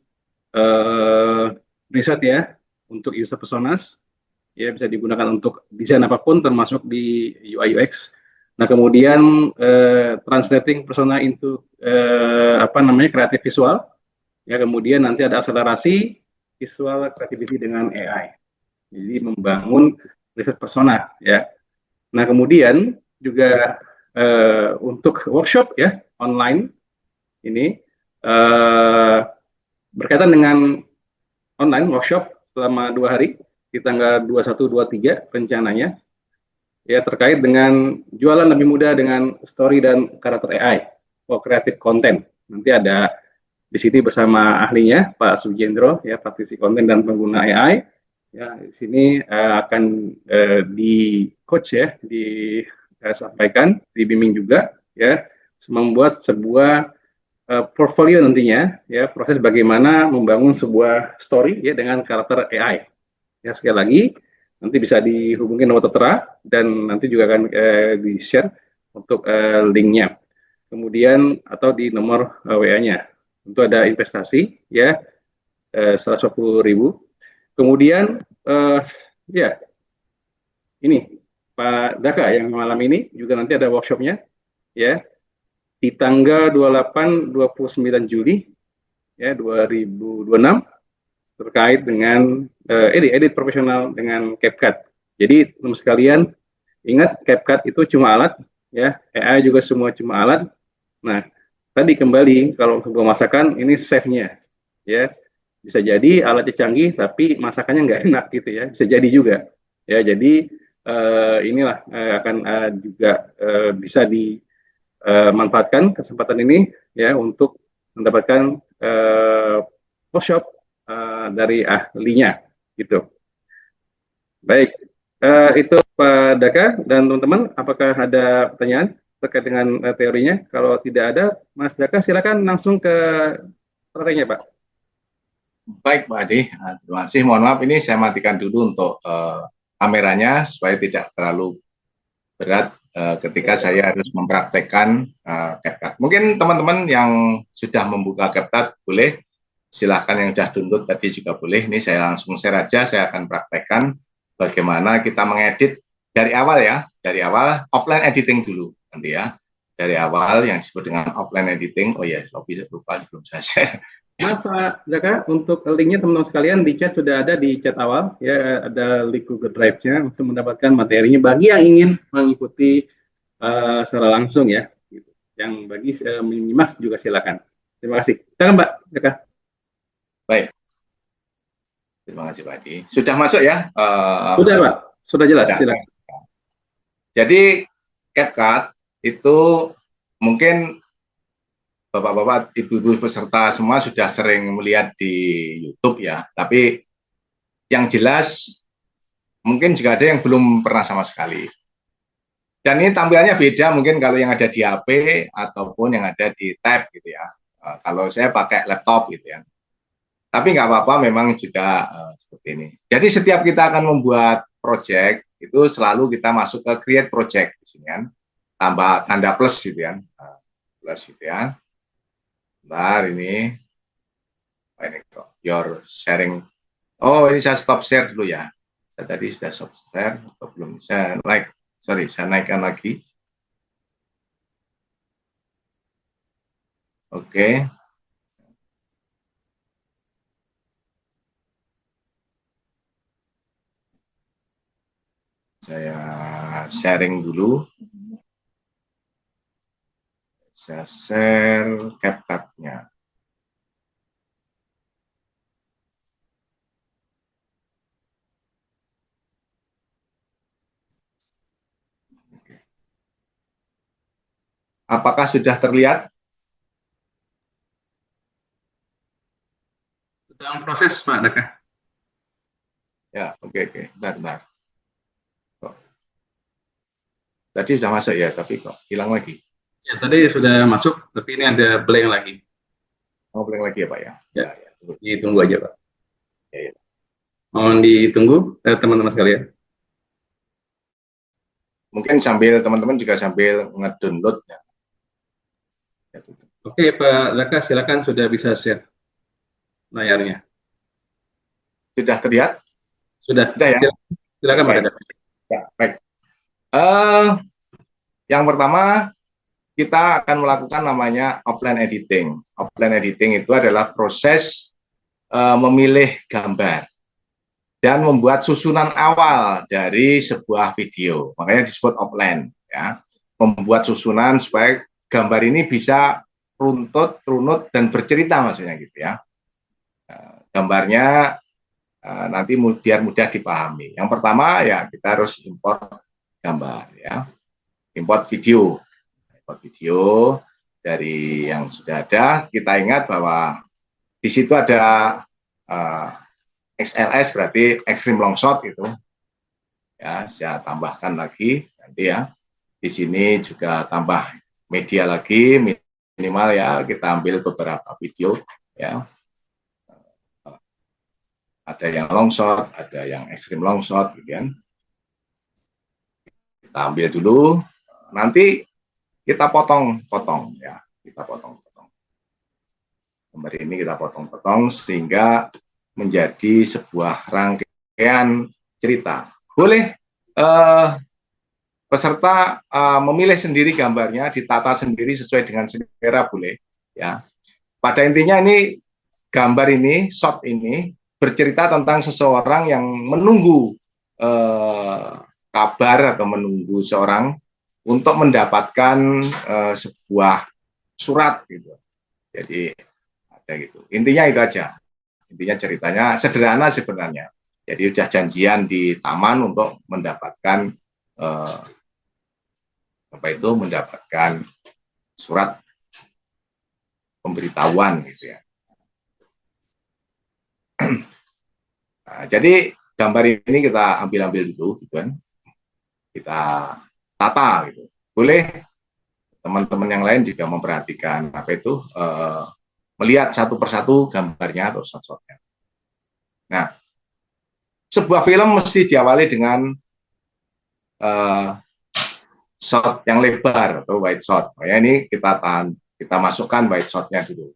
riset ya untuk user personas, ya bisa digunakan untuk desain apapun termasuk di UI UX. Nah kemudian translating persona into kreatif visual, ya kemudian nanti ada akselerasi visual creativity dengan AI. Jadi membangun riset persona ya. Nah kemudian juga untuk workshop ya online ini berkaitan dengan online workshop selama 2 hari di tanggal 21, 23 rencananya ya terkait dengan jualan lebih mudah dengan story dan karakter AI for creative content. Nanti ada di sini bersama ahlinya Pak Sujendro ya, praktisi konten dan pengguna AI. Ya, di sini akan di coach ya, disampaikan, dibimbing juga ya, membuat sebuah portfolio nantinya ya, proses bagaimana membangun sebuah story ya dengan karakter AI. Ya sekali lagi nanti bisa dihubungi nomor tertera dan nanti juga akan di-share untuk linknya. Kemudian atau di nomor WA-nya. Tentu ada investasi ya 120.000. Kemudian ya ini Pak Daka yang malam ini juga nanti ada workshopnya ya di tanggal 28-29 Juli ya 2026 terkait dengan edit profesional dengan CapCut. Jadi teman sekalian ingat CapCut itu cuma alat ya, AI juga semua cuma alat. Nah, tadi kembali kalau sebuah masakan ini chefnya ya. Bisa jadi alatnya canggih tapi masakannya nggak enak gitu ya. Bisa jadi juga. Ya, jadi inilah akan juga bisa dimanfaatkan kesempatan ini ya untuk mendapatkan workshop dari ahlinya gitu. Baik, itu Pak Daka dan teman-teman, apakah ada pertanyaan terkait dengan teorinya? Kalau tidak ada, Mas Daka silakan langsung ke prakteknya, Pak. Baik, Pak Adi. Terima kasih. Mohon maaf, ini saya matikan dulu untuk kameranya supaya tidak terlalu berat ketika saya harus mempraktekkan CapCut. Mungkin teman-teman yang sudah membuka CapCut boleh, silahkan yang sudah download tadi juga boleh. Ini saya langsung share aja, saya akan praktekkan bagaimana kita mengedit dari awal ya, dari awal offline editing dulu nanti ya. Dari awal yang disebut dengan offline editing. Oh ya, lupa belum saya share. Maaf Pak Jaka, untuk linknya teman-teman sekalian di chat sudah ada di chat awal, ya ada link Google Drive-nya untuk mendapatkan materinya bagi yang ingin mengikuti secara langsung ya. Gitu. Yang bagi menyimak juga silakan. Terima kasih. Silakan Pak Jaka. Baik, terima kasih Pak Adi. Sudah masuk ya? Sudah Pak, sudah jelas. Sudah. Silakan. Jadi CapCut itu mungkin Bapak-bapak, ibu-ibu peserta semua sudah sering melihat di YouTube ya. Tapi yang jelas mungkin juga ada yang belum pernah sama sekali. Dan ini tampilannya beda mungkin kalau yang ada di HP ataupun yang ada di tab gitu ya. Kalau saya pakai laptop gitu ya. Tapi nggak apa-apa, memang juga seperti ini. Jadi setiap kita akan membuat project itu selalu kita masuk ke create project di sini kan. Tambah tanda plus gitu ya. Plus gitu ya. Bentar ini. Ini kok your sharing. Oh, ini saya stop share dulu ya. Saya tadi sudah stop share atau belum? Saya like. Sorry, saya naikkan lagi. Oke. Saya sharing dulu. Saya share CapCut-nya. Apakah sudah terlihat? Dalam proses Pak Daka. Ya, oke. Bentar. Tadi sudah masuk ya, tapi kok hilang lagi? Ya, tadi sudah masuk, tapi ini ada blank lagi. Mau blank lagi ya Pak ya? Ya, ditunggu aja Pak. Ya. Mohon ditunggu teman-teman sekalian. Mungkin sambil teman-teman juga sambil ngedownload ya. Oke Pak Daka, silakan sudah bisa share layarnya. Sudah terlihat? Sudah ya? Silakan Pak Daka. Ya, baik. Yang pertama kita akan melakukan namanya offline editing. Offline editing itu adalah proses memilih gambar dan membuat susunan awal dari sebuah video. Makanya disebut offline ya. Membuat susunan supaya gambar ini bisa runtut, runut dan bercerita maksudnya gitu ya. Gambarnya nanti biar mudah dipahami. Yang pertama ya kita harus import gambar ya. Import video dari yang sudah ada. Kita ingat bahwa di situ ada XLS berarti extreme long shot gitu ya. Saya tambahkan lagi nanti ya. Di sini juga tambah media lagi, minimal ya kita ambil beberapa video ya. Ada yang long shot, ada yang extreme long shot gitu kan. Kita ambil dulu, nanti kita potong-potong ya, kita potong-potong. Gambar ini kita potong-potong sehingga menjadi sebuah rangkaian cerita. Boleh peserta memilih sendiri gambarnya, ditata sendiri sesuai dengan selera boleh. Ya, pada intinya ini gambar ini, shot ini bercerita tentang seseorang yang menunggu kabar atau menunggu seorang untuk mendapatkan sebuah surat gitu. Jadi ada gitu. Intinya itu aja. Intinya ceritanya sederhana sebenarnya. Jadi udah janjian di taman untuk mendapatkan mendapatkan surat pemberitahuan gitu ya. Nah, jadi gambar ini kita ambil dulu gitu kan. Kita tata gitu. Boleh teman-teman yang lain juga memperhatikan melihat satu persatu gambarnya atau shot-shotnya. Nah, sebuah film mesti diawali dengan shot yang lebar atau wide shot. Ya, ini kita masukkan wide shotnya dulu.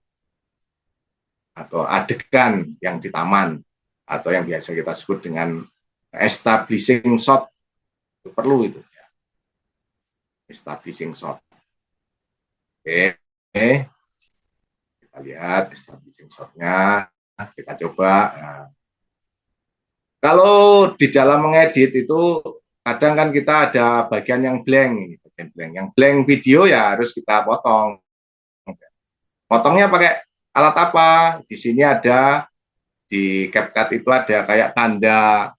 Atau adegan yang di taman atau yang biasa kita sebut dengan establishing shot, itu perlu itu. Ya. Establishing shot. Oke, kita lihat establishing shot-nya, kita coba. Nah, kalau di dalam mengedit itu kadang kan kita ada bagian yang blank, yang blank video ya harus kita potong. Potongnya pakai alat apa? Di sini ada di CapCut itu ada kayak tanda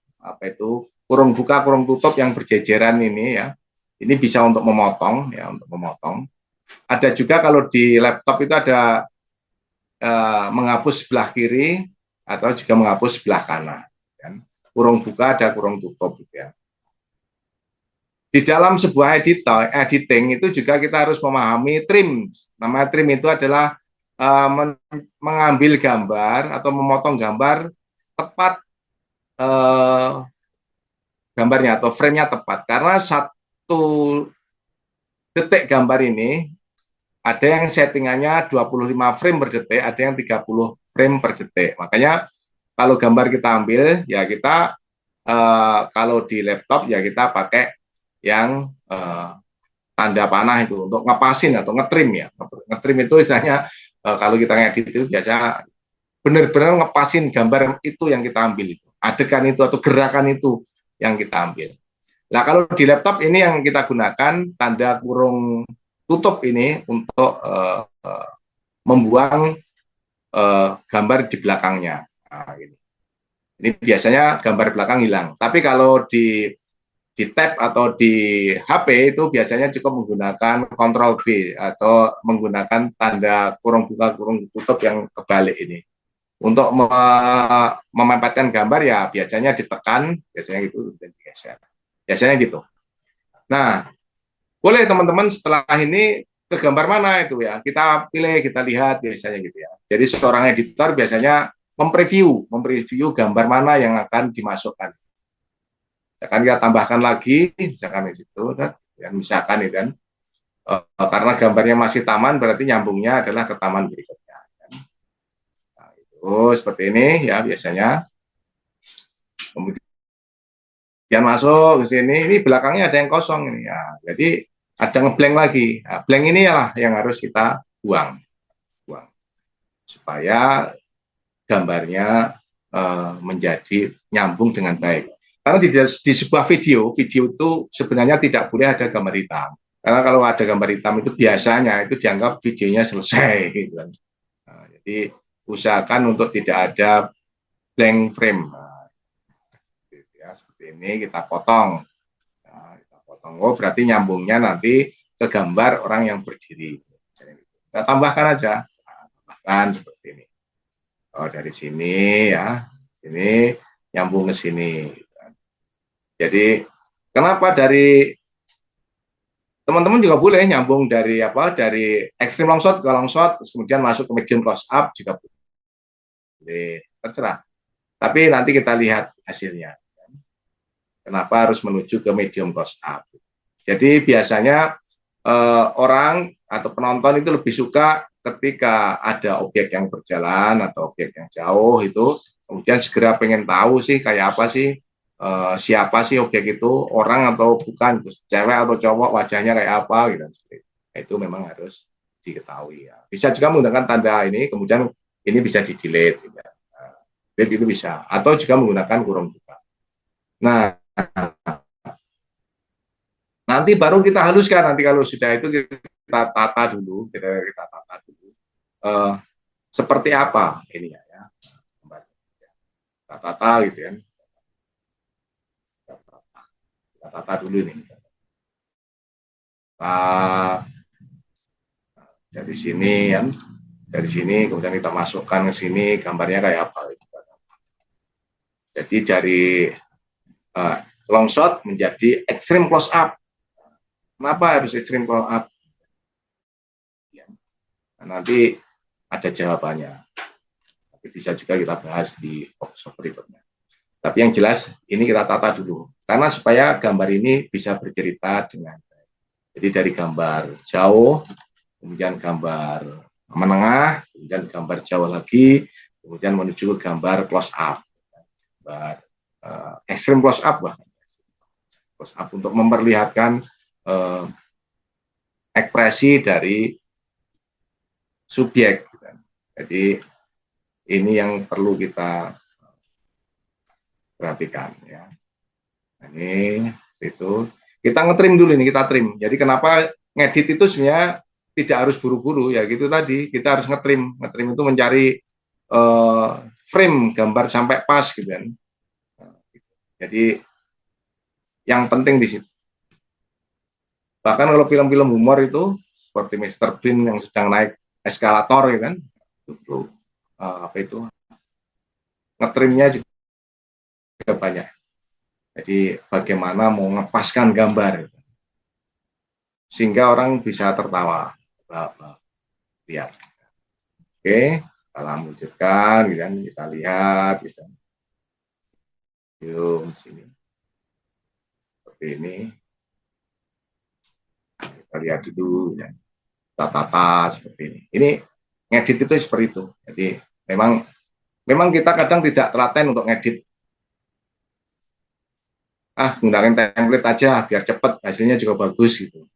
kurung buka kurung tutup yang berjejeran ini ya. Ini bisa untuk memotong ya, untuk memotong. Ada juga kalau di laptop itu ada menghapus sebelah kiri atau juga menghapus sebelah kanan. Kan? Kurung buka ada kurung tutup gitu ya. Di dalam sebuah editing itu juga kita harus memahami trim. Nama trim itu adalah mengambil gambar atau memotong gambar tepat gambarnya atau frame-nya tepat. Karena 1 detik gambar ini ada yang settingannya 25 frame per detik, ada yang 30 frame per detik. Makanya kalau gambar kita ambil, ya kita kalau di laptop ya kita pakai yang tanda panah itu untuk ngepasin atau ngetrim ya. Ngetrim itu istilahnya kalau kita ngedit itu biasa benar-benar ngepasin gambar itu yang kita ambil itu. Adegan itu atau gerakan itu yang kita ambil. Nah, kalau di laptop ini yang kita gunakan tanda kurung tutup ini untuk membuang gambar di belakangnya. Nah, ini biasanya gambar belakang hilang. Tapi kalau di tab atau di HP itu biasanya cukup menggunakan Ctrl B atau menggunakan tanda kurung buka kurung tutup yang kebalik ini. Untuk memempatkan gambar ya biasanya ditekan, biasanya gitu dan digeser. Biasanya gitu. Nah, boleh teman-teman setelah ini ke gambar mana itu ya. Kita pilih, kita lihat biasanya gitu ya. Jadi seorang editor biasanya mempreview gambar mana yang akan dimasukkan. Misalkan kita tambahkan lagi, misalkan di situ, misalkan itu kan, karena gambarnya masih taman, berarti nyambungnya adalah ke taman berikutnya. Nah, itu seperti ini ya biasanya. Kemudian masuk ke sini, ini belakangnya ada yang kosong ini ya. Jadi ada ngeblank lagi. Nah, blank ini lah yang harus kita buang supaya gambarnya menjadi nyambung dengan baik. Karena di sebuah video itu sebenarnya tidak boleh ada gambar hitam. Karena kalau ada gambar hitam itu biasanya itu dianggap videonya selesai. Gitu kan. Nah, jadi usahakan untuk tidak ada blank frame. Nah, ya, seperti ini kita potong. Nah, kita potong. Oh, berarti nyambungnya nanti ke gambar orang yang berdiri. Kita tambahkan aja. Nah, tambahkan seperti ini. Oh, dari sini ya. Ini nyambung ke sini. Jadi kenapa dari teman-teman juga boleh nyambung dari extreme long shot ke long shot, terus kemudian masuk ke medium close up juga boleh, terserah. Tapi nanti kita lihat hasilnya. Kenapa harus menuju ke medium close up? Jadi biasanya orang atau penonton itu lebih suka ketika ada objek yang berjalan atau objek yang jauh itu, kemudian segera pengen tahu sih kayak apa sih siapa sih objek itu, orang atau bukan, terus cewek atau cowok, wajahnya kayak apa gitu. Nah, itu memang harus diketahui ya. Bisa juga menggunakan tanda ini, kemudian ini bisa di delete gitu. Nah, delete itu bisa, atau juga menggunakan kurung buka. Nah, nanti baru kita haluskan, nanti kalau sudah itu kita tata dulu, kita tata dulu. Seperti apa ini ya, kita tata gitu kan. Kita tata dulu nih. Dari sini kan, dari sini kemudian kita masukkan ke sini gambarnya kayak apa. Jadi dari long shot menjadi extreme close up. Kenapa harus extreme close up? Nah, nanti ada jawabannya. Tapi bisa juga kita bahas di workshop berikutnya. Tapi yang jelas ini kita tata dulu. Karena supaya gambar ini bisa bercerita dengan baik. Jadi dari gambar jauh, kemudian gambar menengah, kemudian gambar jauh lagi, kemudian menuju ke gambar close up, gambar extreme close up, bahkan close up untuk memperlihatkan ekspresi dari subjek. Jadi ini yang perlu kita perhatikan ya. Ini itu kita ngetrim dulu ini, kita trim. Jadi kenapa ngedit itu sebenarnya tidak harus buru-buru ya gitu tadi, kita harus ngetrim itu mencari frame gambar sampai pas gitu kan. Jadi yang penting di situ. Bahkan kalau film-film humor itu seperti Mr. Bean yang sedang naik eskalator ya kan, itu apa itu ngetrimnya juga banyak. Jadi bagaimana mau ngepaskan gambar sehingga orang bisa tertawa. Lihat. Oke, kita lanjutkan, gitu kan, kita lihat, gitu. Yuk, sini. Seperti ini. Kita lihat dulu, ya. Kita tata seperti ini. Ini ngedit itu seperti itu. Jadi memang kita kadang tidak telaten untuk ngedit. Gunakan template aja biar cepat, hasilnya juga bagus gitu.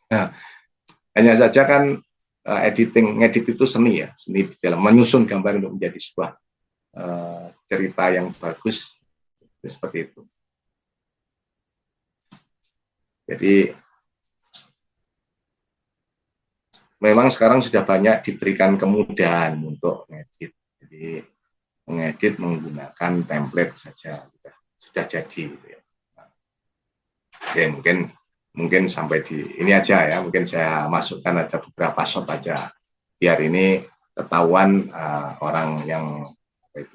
Nah, hanya saja kan ngedit itu seni ya, seni dalam menyusun gambar untuk menjadi sebuah cerita yang bagus, seperti itu. Jadi memang sekarang sudah banyak diberikan kemudahan untuk ngedit. Jadi mengedit menggunakan template saja sudah jadi. Gitu ya. Oke, mungkin sampai di ini aja ya. Mungkin saya masukkan ada beberapa shot aja biar ini ketahuan orang yang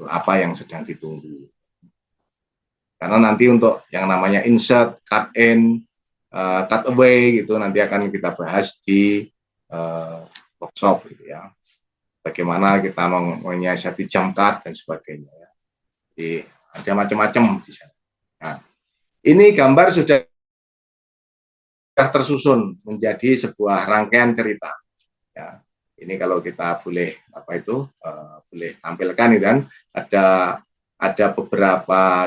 apa yang sedang ditunggu. Karena nanti untuk yang namanya insert, cut in, cut away gitu nanti akan kita bahas di workshop gitu ya. Bagaimana kita menyiasati jump cut dan sebagainya ya. Jadi ada macam-macam di sana. Nah, ini gambar sudah tersusun menjadi sebuah rangkaian cerita. Ya, ini kalau kita boleh boleh tampilkan itu kan ada beberapa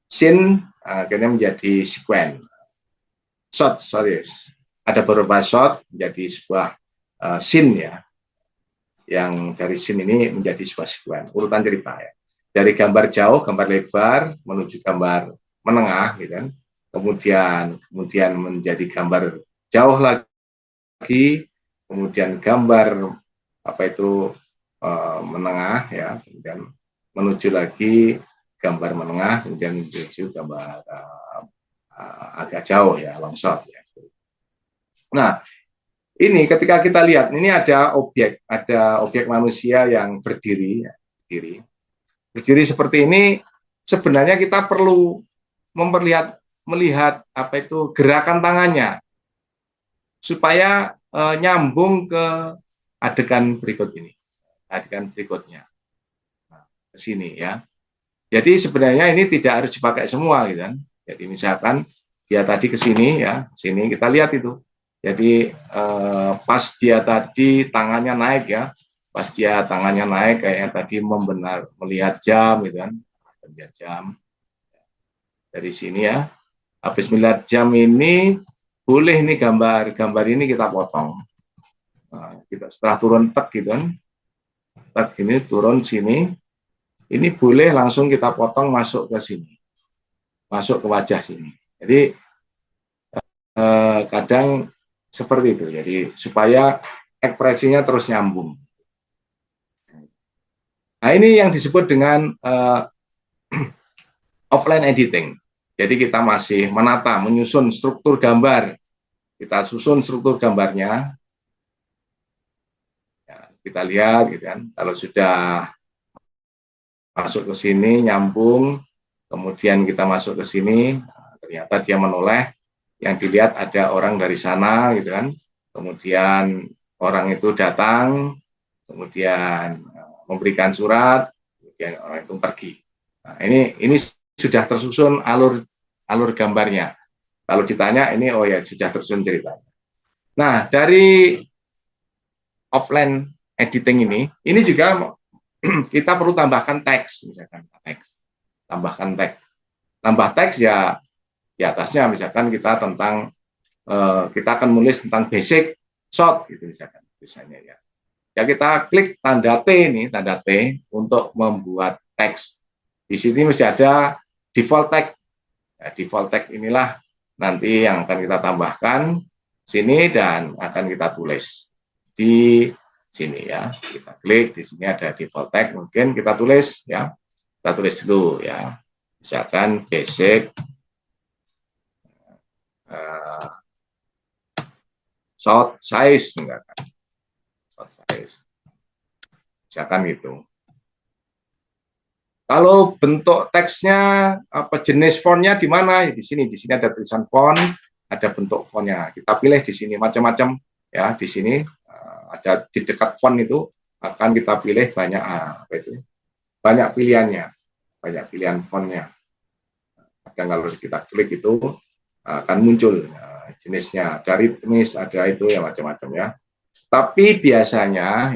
scene akhirnya menjadi sequence. Ada beberapa shot menjadi sebuah scene ya. Yang dari scene ini menjadi sebuah sequence, urutan cerita ya. Dari gambar jauh, gambar lebar menuju gambar menengah gitu kan. Kemudian menjadi gambar jauh lagi, kemudian gambar menengah ya, kemudian menuju lagi gambar menengah, kemudian menuju gambar agak jauh ya, long shot ya. Nah, ini ketika kita lihat ini ada objek manusia yang berdiri ya, berdiri seperti ini. Sebenarnya kita perlu melihat gerakan tangannya supaya nyambung ke adegan berikutnya. Nah, ke sini ya. Jadi sebenarnya ini tidak harus dipakai semua gitu kan. Jadi misalkan dia tadi ke sini ya, sini kita lihat itu. Jadi pas dia tadi tangannya naik ya, pas dia tangannya naik kayaknya tadi melihat jam gitu kan, melihat jam. dari sini ya. Habis miliar jam ini boleh nih gambar ini kita potong. Nah, kita setelah turun tek gitu kan, tek ini turun sini, ini boleh langsung kita potong masuk ke sini, masuk ke wajah sini. Jadi kadang seperti itu. Jadi supaya ekspresinya terus nyambung. Nah ini yang disebut dengan offline editing. Jadi kita masih menata, menyusun struktur gambar. Kita susun struktur gambarnya. Ya, kita lihat, gitu kan. Kalau sudah masuk ke sini, nyambung, kemudian kita masuk ke sini, ternyata dia menoleh. Yang dilihat ada orang dari sana, gitu kan. Kemudian orang itu datang, kemudian memberikan surat, kemudian orang itu pergi. Nah, ini sudah tersusun alur gambarnya. Kalau ditanya ini oh ya sudah tersusun ceritanya. Nah, dari offline editing ini juga kita perlu tambahkan teks, misalkan teks. Tambahkan teks. Tambah teks ya di atasnya misalkan kita tentang kita akan menulis tentang basic shot gitu misalkan misalnya ya. Ya kita klik tanda T ini, tanda T untuk membuat teks. Di sini mesti ada default tag. Ya, default tag inilah nanti yang akan kita tambahkan sini dan akan kita tulis di sini ya. Kita klik di sini ada default tag, mungkin kita tulis ya. Kita tulis dulu ya. Misalkan basic shot size enggak kan. Shot size. Misalkan gitu. Kalau bentuk teksnya apa jenis fontnya di mana? Ya, di sini ada tulisan font, ada bentuk fontnya. Kita pilih di sini macam-macam ya. Di sini ada di dekat font itu akan kita pilih banyak apa itu? Banyak pilihannya, banyak pilihan fontnya. Dan kalau kita klik itu akan muncul jenisnya. Dari ritmis ada itu ya macam-macam ya. Tapi biasanya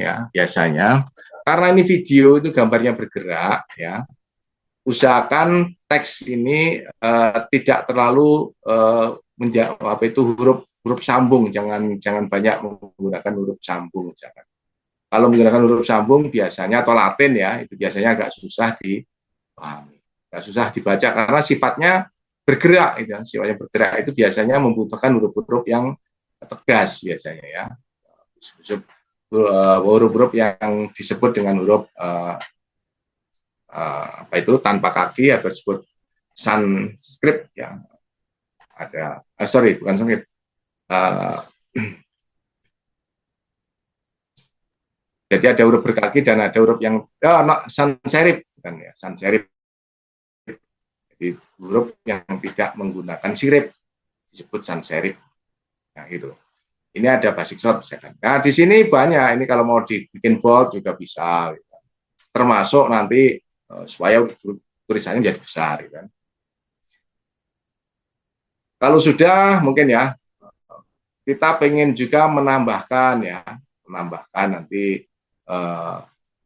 karena ini video itu gambarnya bergerak ya, usahakan teks ini tidak terlalu huruf sambung, jangan banyak menggunakan huruf sambung misalkan. Kalau menggunakan huruf sambung biasanya atau Latin ya, itu biasanya agak susah dipahami, agak susah dibaca karena sifatnya bergerak itu, sifatnya bergerak itu biasanya membutuhkan huruf-huruf yang tegas biasanya ya. Huruf-huruf yang disebut dengan huruf apa itu tanpa kaki atau disebut Sanskrit ya ada sorry bukan Sanskrit jadi ada huruf berkaki dan ada huruf yang sans serif kan ya sans serif jadi huruf yang tidak menggunakan sirip disebut sans serif nah gitu. Ini ada basic shot misalkan. Nah, di sini banyak. Ini kalau mau dibikin bold juga bisa. Gitu. Termasuk nanti supaya tulisannya menjadi besar. Gitu. Kalau sudah, mungkin ya, kita pengen juga menambahkan nanti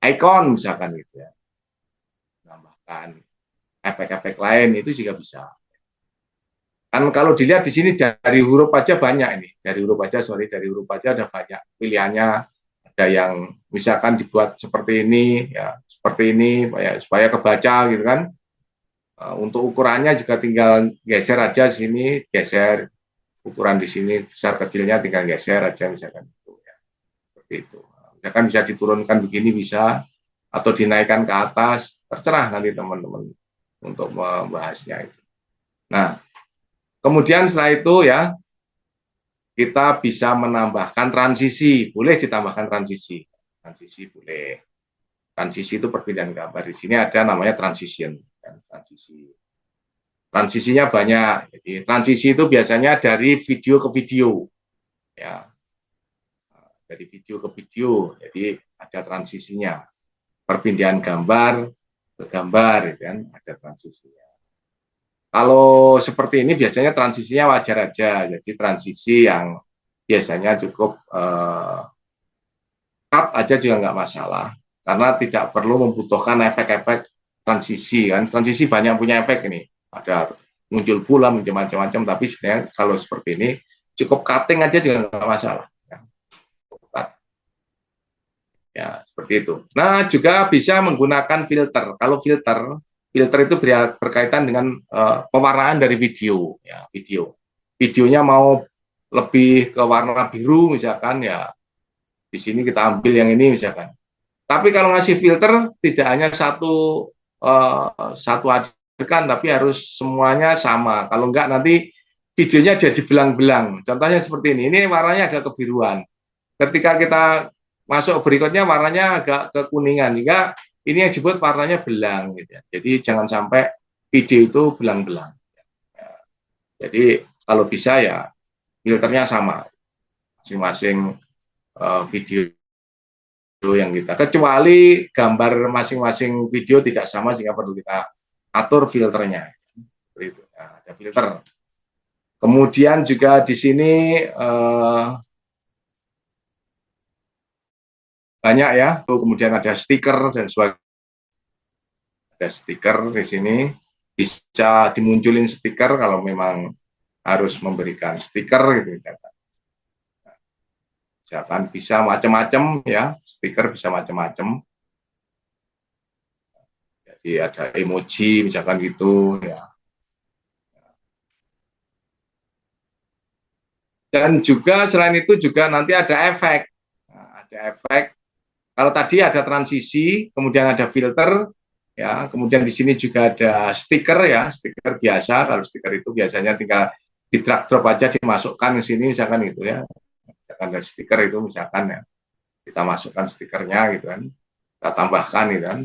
icon misalkan gitu ya. Menambahkan efek-efek lain itu juga bisa. Kan kalau dilihat di sini dari huruf aja banyak ini, dari huruf aja ada banyak pilihannya. Ada yang misalkan dibuat seperti ini, ya seperti ini, supaya kebaca gitu kan. Untuk ukurannya juga tinggal geser aja sini, geser ukuran di sini besar kecilnya tinggal geser aja misalkan itu. Ya. Seperti itu. Misalkan bisa diturunkan begini bisa, atau dinaikkan ke atas, terserah nanti teman-teman untuk membahasnya itu. Nah. Kemudian setelah itu ya, kita bisa menambahkan transisi. Boleh ditambahkan transisi. Transisi boleh. Transisi itu perpindahan gambar. Di sini ada namanya transition. Transisi. Transisinya banyak. Jadi transisi itu biasanya dari video ke video. Ya. Dari video ke video. Jadi ada transisinya. Perpindahan gambar ke gambar, kan? Ada transisinya. Kalau seperti ini biasanya transisinya wajar aja, jadi transisi yang biasanya cukup cut aja juga nggak masalah, karena tidak perlu membutuhkan efek-efek transisi kan. Transisi banyak punya efek ini, ada muncul pula macam-macam, tapi sebenarnya kalau seperti ini cukup cutting aja juga nggak masalah. Ya, seperti itu. Nah, juga bisa menggunakan filter. Kalau filter itu berkaitan dengan pewarnaan dari video, ya, video. Videonya mau lebih ke warna biru misalkan, ya di sini kita ambil yang ini misalkan. Tapi kalau ngasih filter tidak hanya satu adegan, tapi harus semuanya sama. Kalau enggak nanti videonya jadi belang-belang. Contohnya seperti ini. Ini warnanya agak kebiruan. Ketika kita masuk berikutnya warnanya agak kekuningan. Jika ini yang disebut warnanya belang. Gitu ya. Jadi jangan sampai video itu belang-belang. Jadi kalau bisa ya filternya sama masing-masing video yang kita, kecuali gambar masing-masing video tidak sama sehingga perlu kita atur filternya. Itu. Nah, ada filter. Kemudian juga di sini banyak ya. Kemudian ada stiker dan sebagainya. Ada stiker di sini, bisa dimunculin stiker kalau memang harus memberikan stiker gitu. Misalkan bisa macam-macam ya, stiker bisa macam-macam. Jadi ada emoji misalkan gitu ya. Dan juga selain itu juga nanti ada efek. Nah, ada efek. Kalau tadi ada transisi, kemudian ada filter, ya. Kemudian di sini juga ada stiker ya, stiker biasa. Kalau stiker itu biasanya tinggal di drag drop aja dimasukkan ke sini, misalkan gitu ya. Misalkan ada stiker itu misalkan ya, kita masukkan stikernya gitu kan, kita tambahkan gitu kan,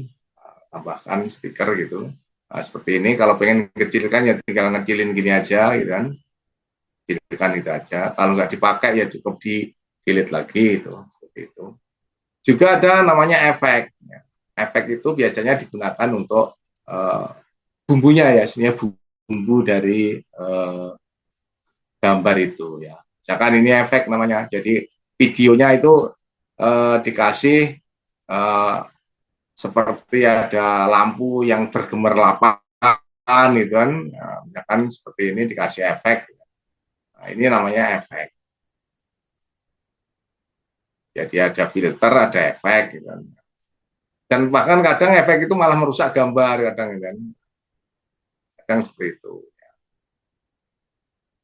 tambahkan stiker gitu. Nah, seperti ini. Kalau pengen kecilkan ya tinggal ngecilin gini aja gitu kan. Kecilkan itu aja. Kalau nggak dipakai ya cukup di delete lagi itu. Seperti itu. Juga ada namanya efek. Efek itu biasanya digunakan untuk bumbunya ya, sebenarnya bumbu dari gambar itu ya. Misalkan ini efek namanya. Jadi videonya itu dikasih seperti ada lampu yang bergemerlapan gitu kan. Nah, misalkan seperti ini dikasih efek. Nah, ini namanya efek. Jadi ada filter, ada efek gitu kan. Dan bahkan kadang efek itu malah merusak gambar kadang kan. Kadang seperti itu.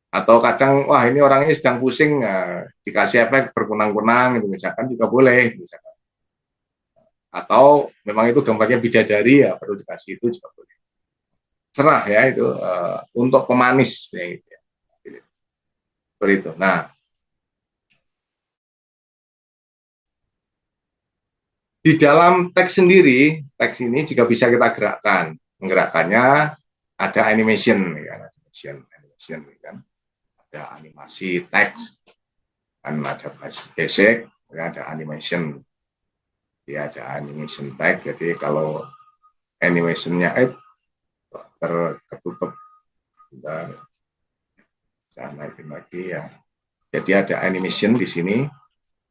Atau kadang wah ini orangnya sedang pusing, nah, dikasih efek berkunang-kunang itu misalkan juga boleh misalkan. Atau memang itu gambarnya bidadari ya perlu dikasih itu juga boleh. Serah ya itu untuk pemanis ya, gitu ya. Seperti itu. Nah, di dalam teks sendiri, teks ini juga bisa kita gerakkan. Menggerakkannya ada animation, ya, animation kan. Ada animasi teks, kan ada basic, ya, ada animation, ya ada animation tag. Jadi kalau animationnya tertutup, kita bisa naikin lagi ya. Jadi ada animation di sini.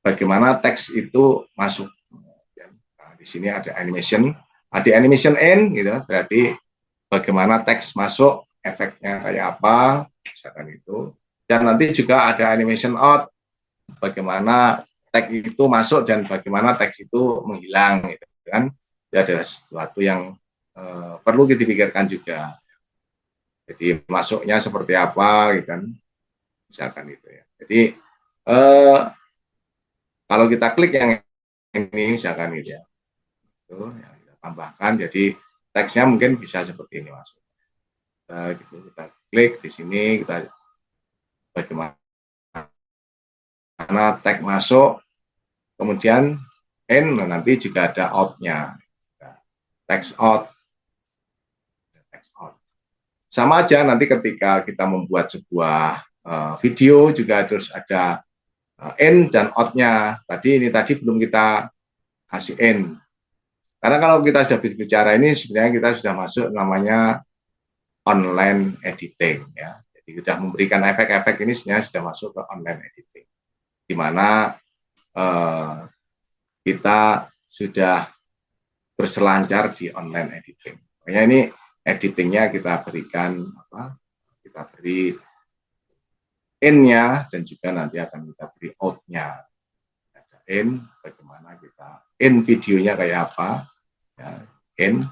Bagaimana teks itu masuk? Nah, di sini ada animation, ada animation in, gitu. Berarti bagaimana teks masuk, efeknya kayak apa, misalkan itu. Dan nanti juga ada animation out, bagaimana tag itu masuk dan bagaimana tag itu menghilang, gitu kan. Itu adalah sesuatu yang perlu kita pikirkan juga. Jadi masuknya seperti apa, gitu kan, misalkan itu ya. Jadi kalau kita klik yang ini, misalkan gitu ya, itu yang kita tambahkan, jadi teksnya mungkin bisa seperti ini masuk. Gitu, kita klik di sini, kita bagaimana tag masuk, kemudian in, nanti juga ada out-nya, text out, text out. Sama aja nanti ketika kita membuat sebuah video juga harus ada in dan out-nya. Tadi belum kita kasih in. Karena kalau kita sudah bicara ini sebenarnya kita sudah masuk namanya online editing ya. Jadi sudah memberikan efek-efek ini sebenarnya sudah masuk ke online editing. Di mana kita sudah berselancar di online editing. Makanya ini editingnya kita berikan apa, kita beri in-nya dan juga nanti akan kita beri out-nya. Ada in, bagaimana kita in videonya kayak apa, ya, in.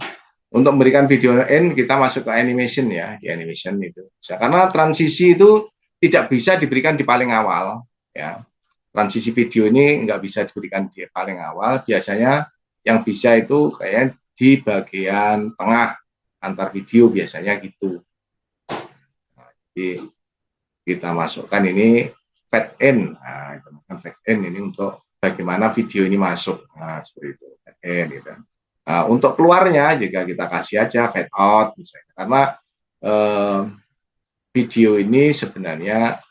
Untuk memberikan video in, kita masuk ke animation ya, di animation itu. Karena transisi itu tidak bisa diberikan di paling awal, ya. Transisi video ini nggak bisa diberikan di paling awal, biasanya yang bisa itu kayak di bagian tengah antar video biasanya gitu. Nah, jadi kita masukkan ini fade in, nah, fade in ini untuk bagaimana video ini masuk, nah seperti itu, fade in gitu. Nah, untuk keluarnya juga kita kasih aja fade out misalnya, karena video ini sebenarnya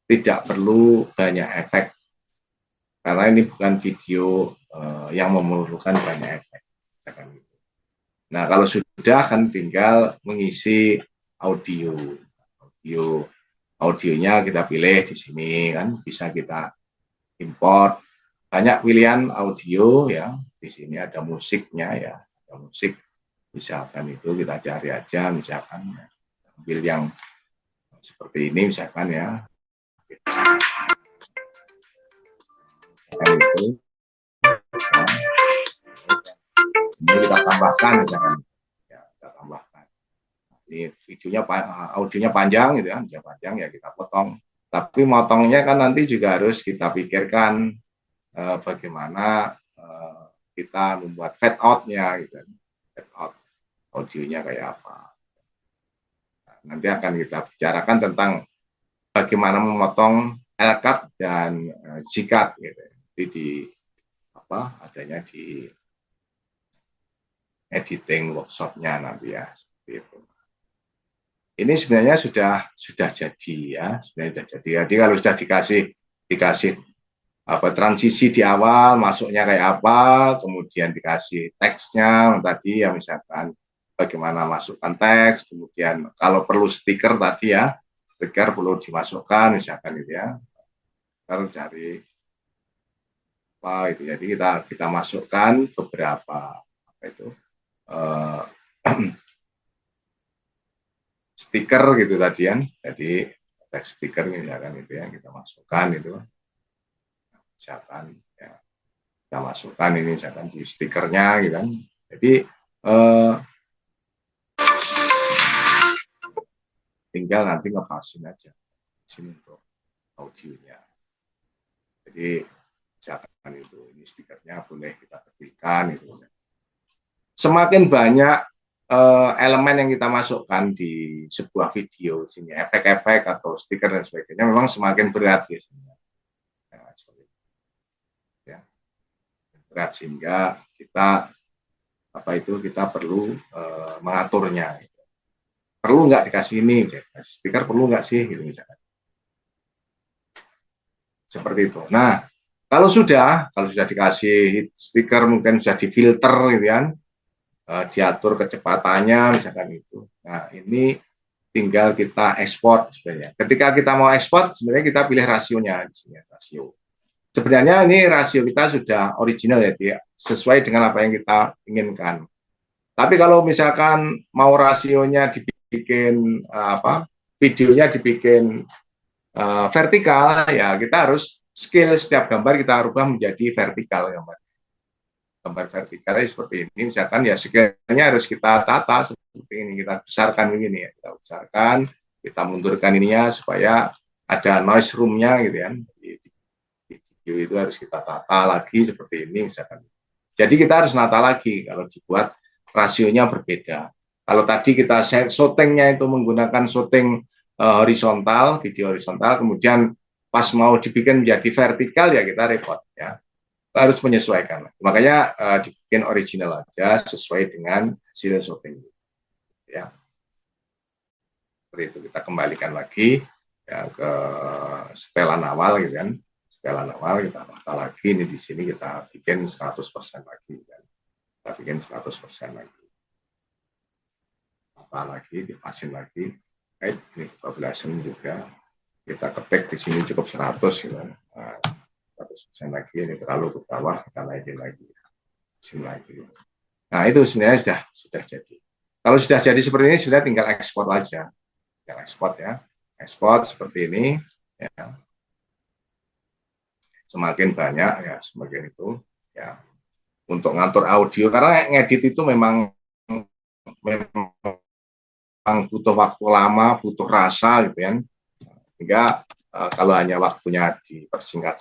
tidak perlu banyak efek, karena ini bukan video yang memerlukan banyak efek. Nah, kalau sudah kan tinggal mengisi audionya kita pilih di sini kan, bisa kita import banyak pilihan audio ya. Di sini ada musiknya ya, ada musik misalkan itu kita cari aja, misalkan ya, ambil yang seperti ini misalkan ya. Itu ini kita tambahkan misalkan ya, kita tambahkan ini videonya audionya panjang gitu kan, panjang ya kita potong, tapi motongnya kan nanti juga harus kita pikirkan bagaimana kita membuat fade out-nya gitu, fade out audionya kayak apa. Nah, nanti akan kita bicarakan tentang bagaimana memotong L-cut dan G-cut gitu. Jadi di apa adanya di editing workshopnya nanti ya, seperti itu. Ini sebenarnya sudah jadi ya, sebenarnya sudah jadi. Jadi kalau sudah dikasih apa transisi di awal masuknya kayak apa, kemudian dikasih teksnya tadi ya, misalkan bagaimana masukkan teks, kemudian kalau perlu stiker tadi ya, stiker perlu dimasukkan misalkan gitu ya. Kita cari apa itu, jadi kita masukkan beberapa apa itu stiker gitu tadi kan, jadi teks stiker misalkan itu ya kita masukkan itu, misalkan ya kita masukkan ini misalkan di stikernya gitu kan, jadi tinggal nanti ngepasin aja sini untuk audionya. Jadi misalkan itu ini stikernya boleh kita kecilkan itu. Semakin banyak elemen yang kita masukkan di sebuah video sini, efek-efek atau stiker dan sebagainya, memang semakin berat biasanya. Ya, berat sehingga kita apa itu kita perlu mengaturnya. Perlu nggak dikasih ini, kasih stiker perlu nggak sih, gitu misalkan. Seperti itu. Nah, kalau sudah dikasih stiker mungkin sudah difilter gitu kan, diatur kecepatannya misalkan itu. Nah, ini tinggal kita ekspor sebenarnya. Ketika kita mau ekspor, sebenarnya kita pilih rasionya di sini, rasio. Sebenarnya ini rasio kita sudah original ya, dia sesuai dengan apa yang kita inginkan. Tapi kalau misalkan mau rasionya dibikin videonya dibikin vertikal ya, kita harus scale setiap gambar kita rubah menjadi vertikal gambar vertikalnya seperti ini misalkan ya, segalanya harus kita tata seperti ini, kita besarkan begini ya, kita besarkan, kita mundurkan ininya supaya ada noise room-nya gitu kan. Di video itu harus kita tata lagi seperti ini misalkan. Jadi kita harus nata lagi kalau dibuat rasionya berbeda. Kalau tadi kita shootingnya itu menggunakan shooting horizontal, video horizontal, kemudian pas mau dibikin menjadi vertikal ya kita repot ya. Harus menyesuaikan. Makanya dibikin original aja sesuai dengan hasil shooting. Ya. Seperti itu, kita kembalikan lagi ya ke setelan awal gitu kan. Setelan awal kita tata lagi, ini di sini kita bikin 100% lagi kan. Kita bikin 100% lagi. Tata lagi, dipasin lagi. Ini kebablasan juga. Kita ketik di sini cukup 100 gitu kan. 100% lagi, ini terlalu ke bawah, kita naikin lagi, sini lagi. Nah itu sebenarnya sudah jadi. Kalau sudah jadi seperti ini, sudah tinggal ekspor aja. ekspor ya, ekspor seperti ini ya. Semakin banyak ya semakin itu ya, untuk ngatur audio karena ngedit itu memang butuh waktu lama, butuh rasa gitu kan, sehingga kalau hanya waktunya dipersingkat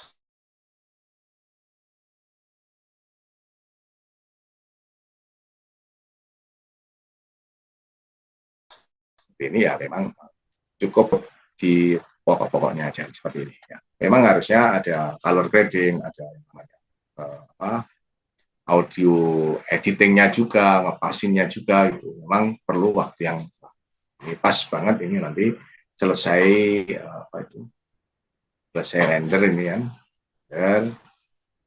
seperti ini ya memang cukup di pokok-pokoknya aja seperti ini ya. Memang harusnya ada color grading, ada yang namanya audio editingnya juga, ngepasinnya juga gitu. Memang perlu waktu yang ini pas banget ini nanti selesai selesai render ini kan, dan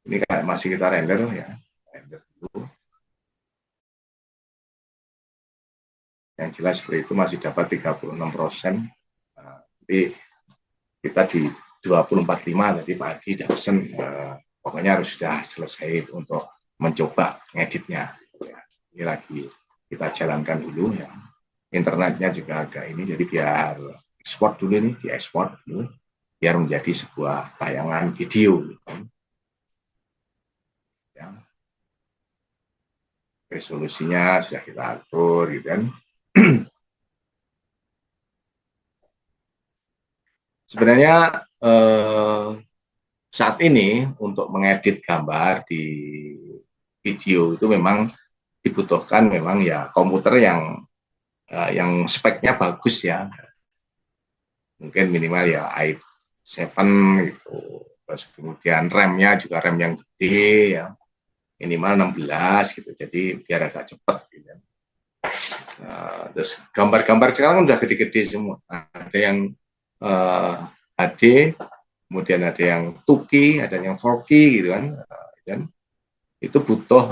ini kayak masih kita render ya, render dulu. Yang jelas seperti itu masih dapat 36%. Jadi kita di 2045 tadi Pak Adi sudah pesen, pokoknya harus sudah selesai untuk mencoba ngeditnya. Ya, ini lagi kita jalankan dulu ya. Internetnya juga agak ini, jadi biar ekspor dulu nih, diekspor dulu, biar menjadi sebuah tayangan video. Gitu. Ya. Resolusinya sudah kita atur, gitu kan. Sebenarnya saat ini untuk mengedit gambar di video itu memang dibutuhkan memang ya komputer yang speknya bagus ya, mungkin minimal ya i7 gitu, terus kemudian RAM-nya juga RAM yang gede ya, minimal 16 gitu, jadi biar agak cepat gitu. Terus gambar-gambar sekarang udah gede-gede semua, ada yang HD, kemudian ada yang 2K, ada yang 4K gitu kan, dan itu butuh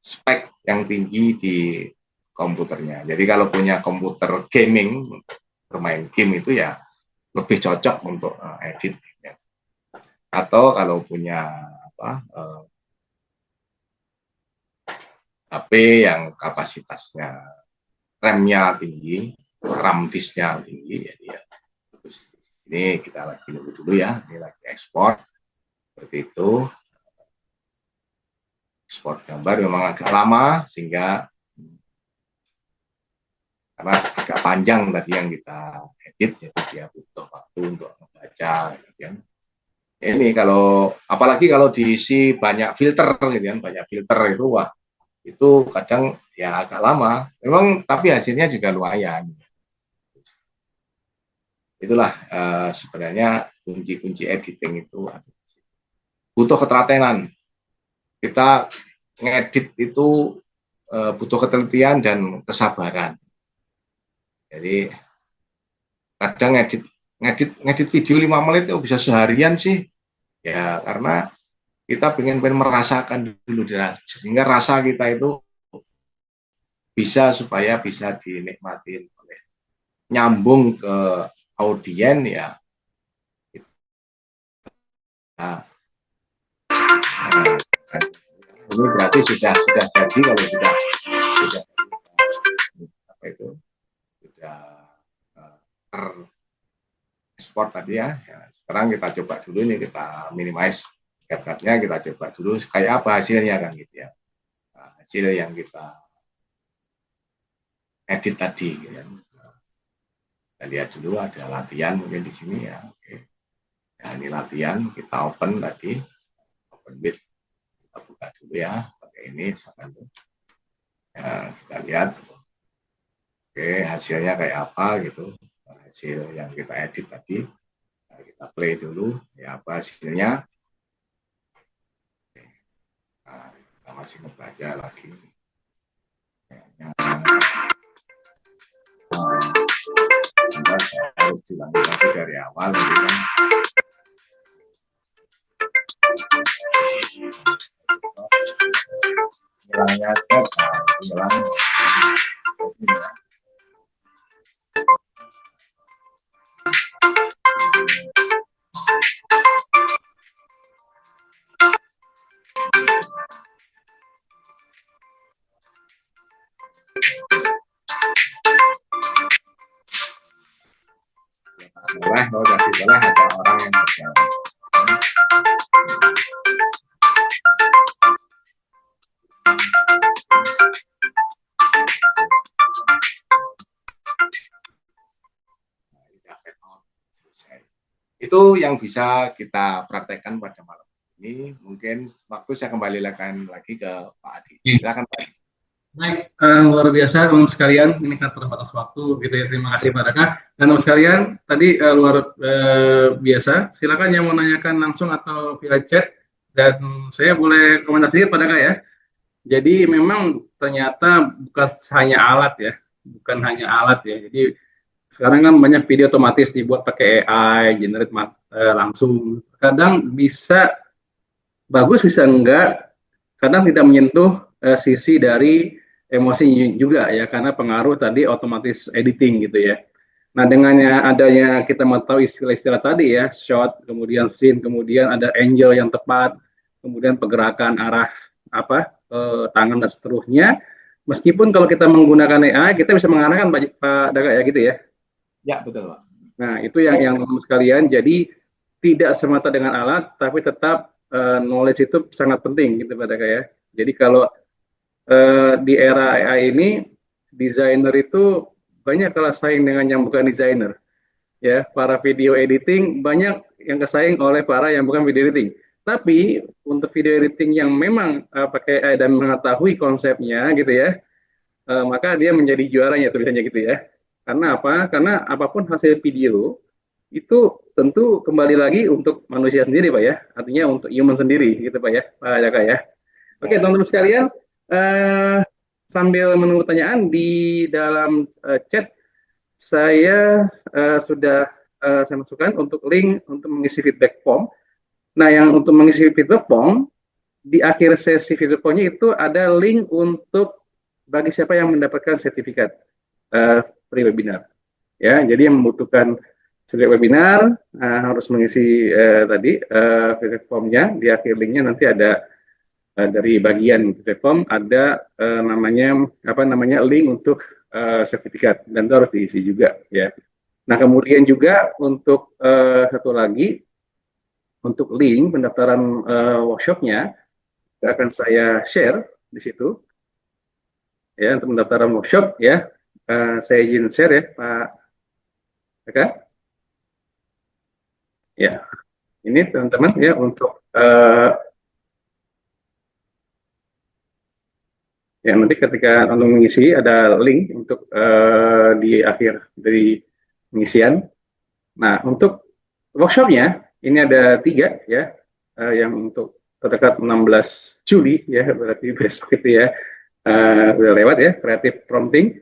spek yang tinggi di komputernya. Jadi kalau punya komputer gaming, bermain game itu ya lebih cocok untuk edit. Ya. Atau kalau punya HP yang kapasitasnya RAM-nya tinggi, RAM disk-nya tinggi, jadi ya. Terus ini kita lagi nunggu dulu ya, ini lagi ekspor seperti itu. Ekspor gambar memang agak lama sehingga karena agak panjang tadi yang kita edit, jadi dia butuh waktu untuk membaca gitu kan. Ini kalau apalagi kalau diisi banyak filter gitu kan, banyak filter itu wah itu kadang ya agak lama memang, tapi hasilnya juga lumayan. Itulah sebenarnya kunci-kunci editing itu butuh ketelatenan. Kita ngedit itu butuh ketelitian dan kesabaran. Jadi kadang ngedit video 5 menit itu bisa seharian sih ya, karena kita pengen merasakan dulu sehingga rasa kita itu bisa supaya bisa dinikmatin oleh nyambung ke audien ya. Nah, ini berarti sudah jadi kalau sudah apa itu sudah terekspor tadi ya. Sekarang kita coba dulu ini, kita minimize CapCut-nya, kita coba dulu kayak apa hasilnya kan gitu ya. Nah, hasil yang kita edit tadi gitu ya. Kita lihat dulu ada latihan mungkin di sini ya. Oke. Nah, ini latihan, kita open tadi, open with, kita buka dulu ya pakai ini misalkan tuh. Ya, kita lihat oke hasilnya kayak apa gitu, hasil yang kita edit tadi. Nah, kita play dulu ya apa hasilnya. Nah, kita masih ngebaca lagi saya harus diulangi lagi dari awal gitu kan. Hilangnya hilang. bahwa tadi boleh ada orang yang berjalan. Itu yang bisa kita praktekkan pada malam ini. Mungkin waktu saya kembali lagi ke Pak Adi. Silakan Pak Adi. Baik, luar biasa teman sekalian. Ini kan terbatas waktu, gitu ya. Terima kasih Pak Daka. Dan teman sekalian, tadi luar biasa. Silakan yang mau nanyakan langsung atau via chat. Dan saya boleh komentar sedikit Pak Daka ya. Jadi memang ternyata bukan hanya alat ya, bukan hanya alat ya. Jadi sekarang kan banyak video otomatis dibuat pakai AI, generate langsung. Kadang bisa bagus, bisa enggak. Kadang tidak menyentuh sisi dari emosi juga ya, karena pengaruh tadi otomatis editing gitu ya. Nah, dengannya adanya kita mau tahu istilah-istilah tadi ya, shot, kemudian scene, kemudian ada angle yang tepat, kemudian pergerakan arah tangan dan seterusnya. Meskipun kalau kita menggunakan AI, kita bisa mengarahkan Pak Daga ya gitu ya. Ya, betul Pak. Nah, itu yang teman sekalian. Jadi tidak semata dengan alat, tapi tetap knowledge itu sangat penting gitu Pak Daga ya. Jadi kalau di era AI ini desainer itu banyak kalah saing dengan yang bukan desainer. Ya, para video editing banyak yang kesaing oleh para yang bukan video editing. Tapi untuk video editing yang memang pakai AI dan mengetahui konsepnya gitu ya, maka dia menjadi juaranya tulisannya gitu ya. Karena apa? Karena apapun hasil video itu tentu kembali lagi untuk manusia sendiri Pak ya. Artinya untuk human sendiri gitu Pak ya, Pak Jaka ya. Oke, teman-teman sekalian, sambil menunggu pertanyaan di dalam chat, saya sudah saya masukkan untuk link untuk mengisi feedback form. Nah, yang untuk mengisi feedback form, di akhir sesi feedback formnya itu ada link untuk bagi siapa yang mendapatkan sertifikat free webinar. Ya, jadi yang membutuhkan sertifikat webinar harus mengisi tadi feedback formnya. Di akhir linknya nanti ada dari bagian platform ada namanya link untuk sertifikat, dan itu harus diisi juga ya. Nah, kemudian juga untuk satu lagi, untuk link pendaftaran workshopnya akan saya share di situ ya, untuk pendaftaran workshop ya. Saya izin share ya Pak Eka. Ya, ini teman-teman ya untuk ya, nanti ketika untuk mengisi ada link untuk di akhir dari pengisian. Nah, untuk workshopnya ini ada 3 ya, yang untuk terdekat 16 Juli ya, berarti besok itu ya, udah lewat ya, creative prompting.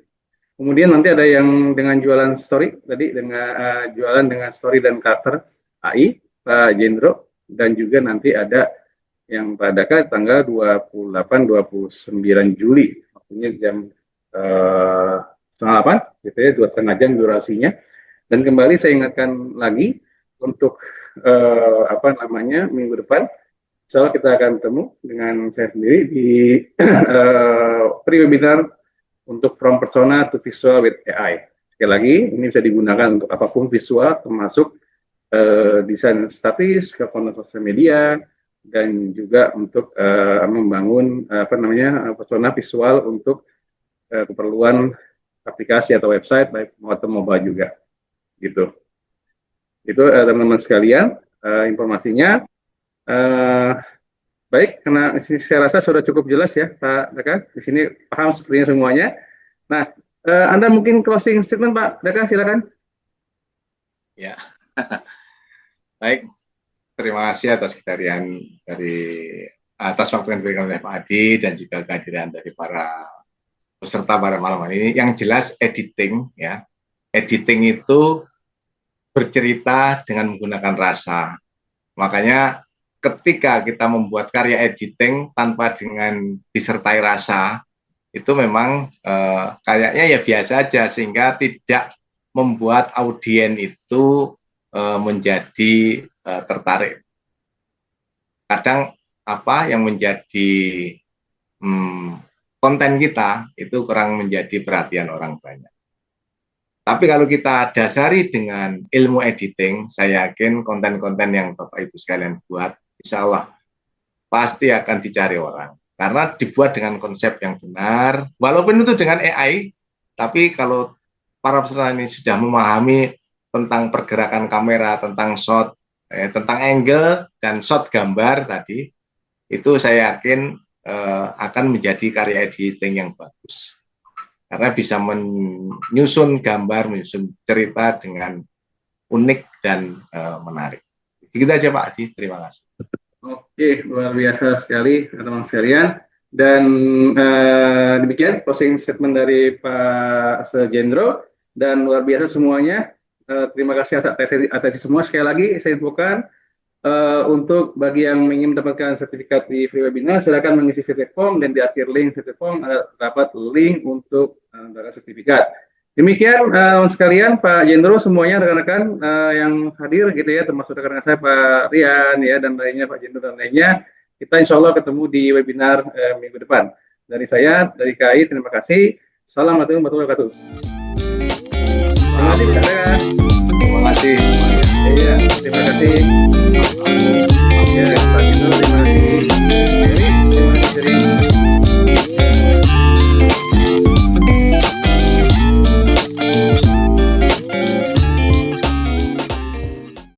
Kemudian nanti ada yang dengan jualan story tadi, dengan jualan dengan story dan karakter AI Pak Jendro, dan juga nanti ada yang pada tanggal 28-29 Juli, waktunya jam 7:30 gitu ya, 2,5 jam durasinya. Dan kembali saya ingatkan lagi untuk minggu depan, insya Allah kita akan ketemu dengan saya sendiri di free webinar untuk from persona to visual with AI. Sekali lagi, ini bisa digunakan untuk apapun visual, termasuk desain statis, ke konten sosial media, dan juga untuk membangun persona visual untuk keperluan aplikasi atau website baik atau mobile juga gitu. Itu teman-teman sekalian informasinya. Baik, karena saya rasa sudah cukup jelas ya Pak Daka, di sini paham sepertinya semuanya. Nah, Anda mungkin closing statement Pak Daka, silakan. Ya. Baik, terima kasih atas kehadiran atas waktu yang diberikan oleh Pak Adi dan juga kehadiran dari para peserta pada malam hari ini. Yang jelas editing ya, editing itu bercerita dengan menggunakan rasa. Makanya ketika kita membuat karya editing tanpa dengan disertai rasa, itu memang kayaknya ya biasa aja, sehingga tidak membuat audiens itu menjadi tertarik. Kadang apa yang menjadi konten kita itu kurang menjadi perhatian orang banyak. Tapi kalau kita dasari dengan ilmu editing, saya yakin konten-konten yang Bapak Ibu sekalian buat, insya Allah pasti akan dicari orang. Karena dibuat dengan konsep yang benar, walaupun itu dengan AI, tapi kalau para peserta ini sudah memahami tentang pergerakan kamera, tentang shot, tentang angle dan shot gambar tadi, itu saya yakin akan menjadi karya editing yang bagus. Karena bisa menyusun gambar, menyusun cerita dengan unik dan menarik. Begitu aja Pak Adi, terima kasih. Oke, luar biasa sekali teman-teman sekalian. Dan demikian closing statement dari Pak Sejendro, dan luar biasa semuanya. Terima kasih atas semua. Sekali lagi saya infokan, untuk bagi yang ingin mendapatkan sertifikat di free webinar, silakan mengisi feedback form, dan di akhir link feedback form dapat link untuk mendapatkan sertifikat. Demikian sekalian, Pak Jendro, semuanya rekan-rekan yang hadir gitu ya, termasuk rekan-rekan saya Pak Rian ya, dan lainnya Pak Jendro dan lainnya. Kita insya Allah ketemu di webinar minggu depan. Dari saya, dari KAI, terima kasih. Assalamualaikum warahmatullahi wabarakatuh. Terima kasih Pak Rian. Terima kasih. Iya, terima kasih. Ya,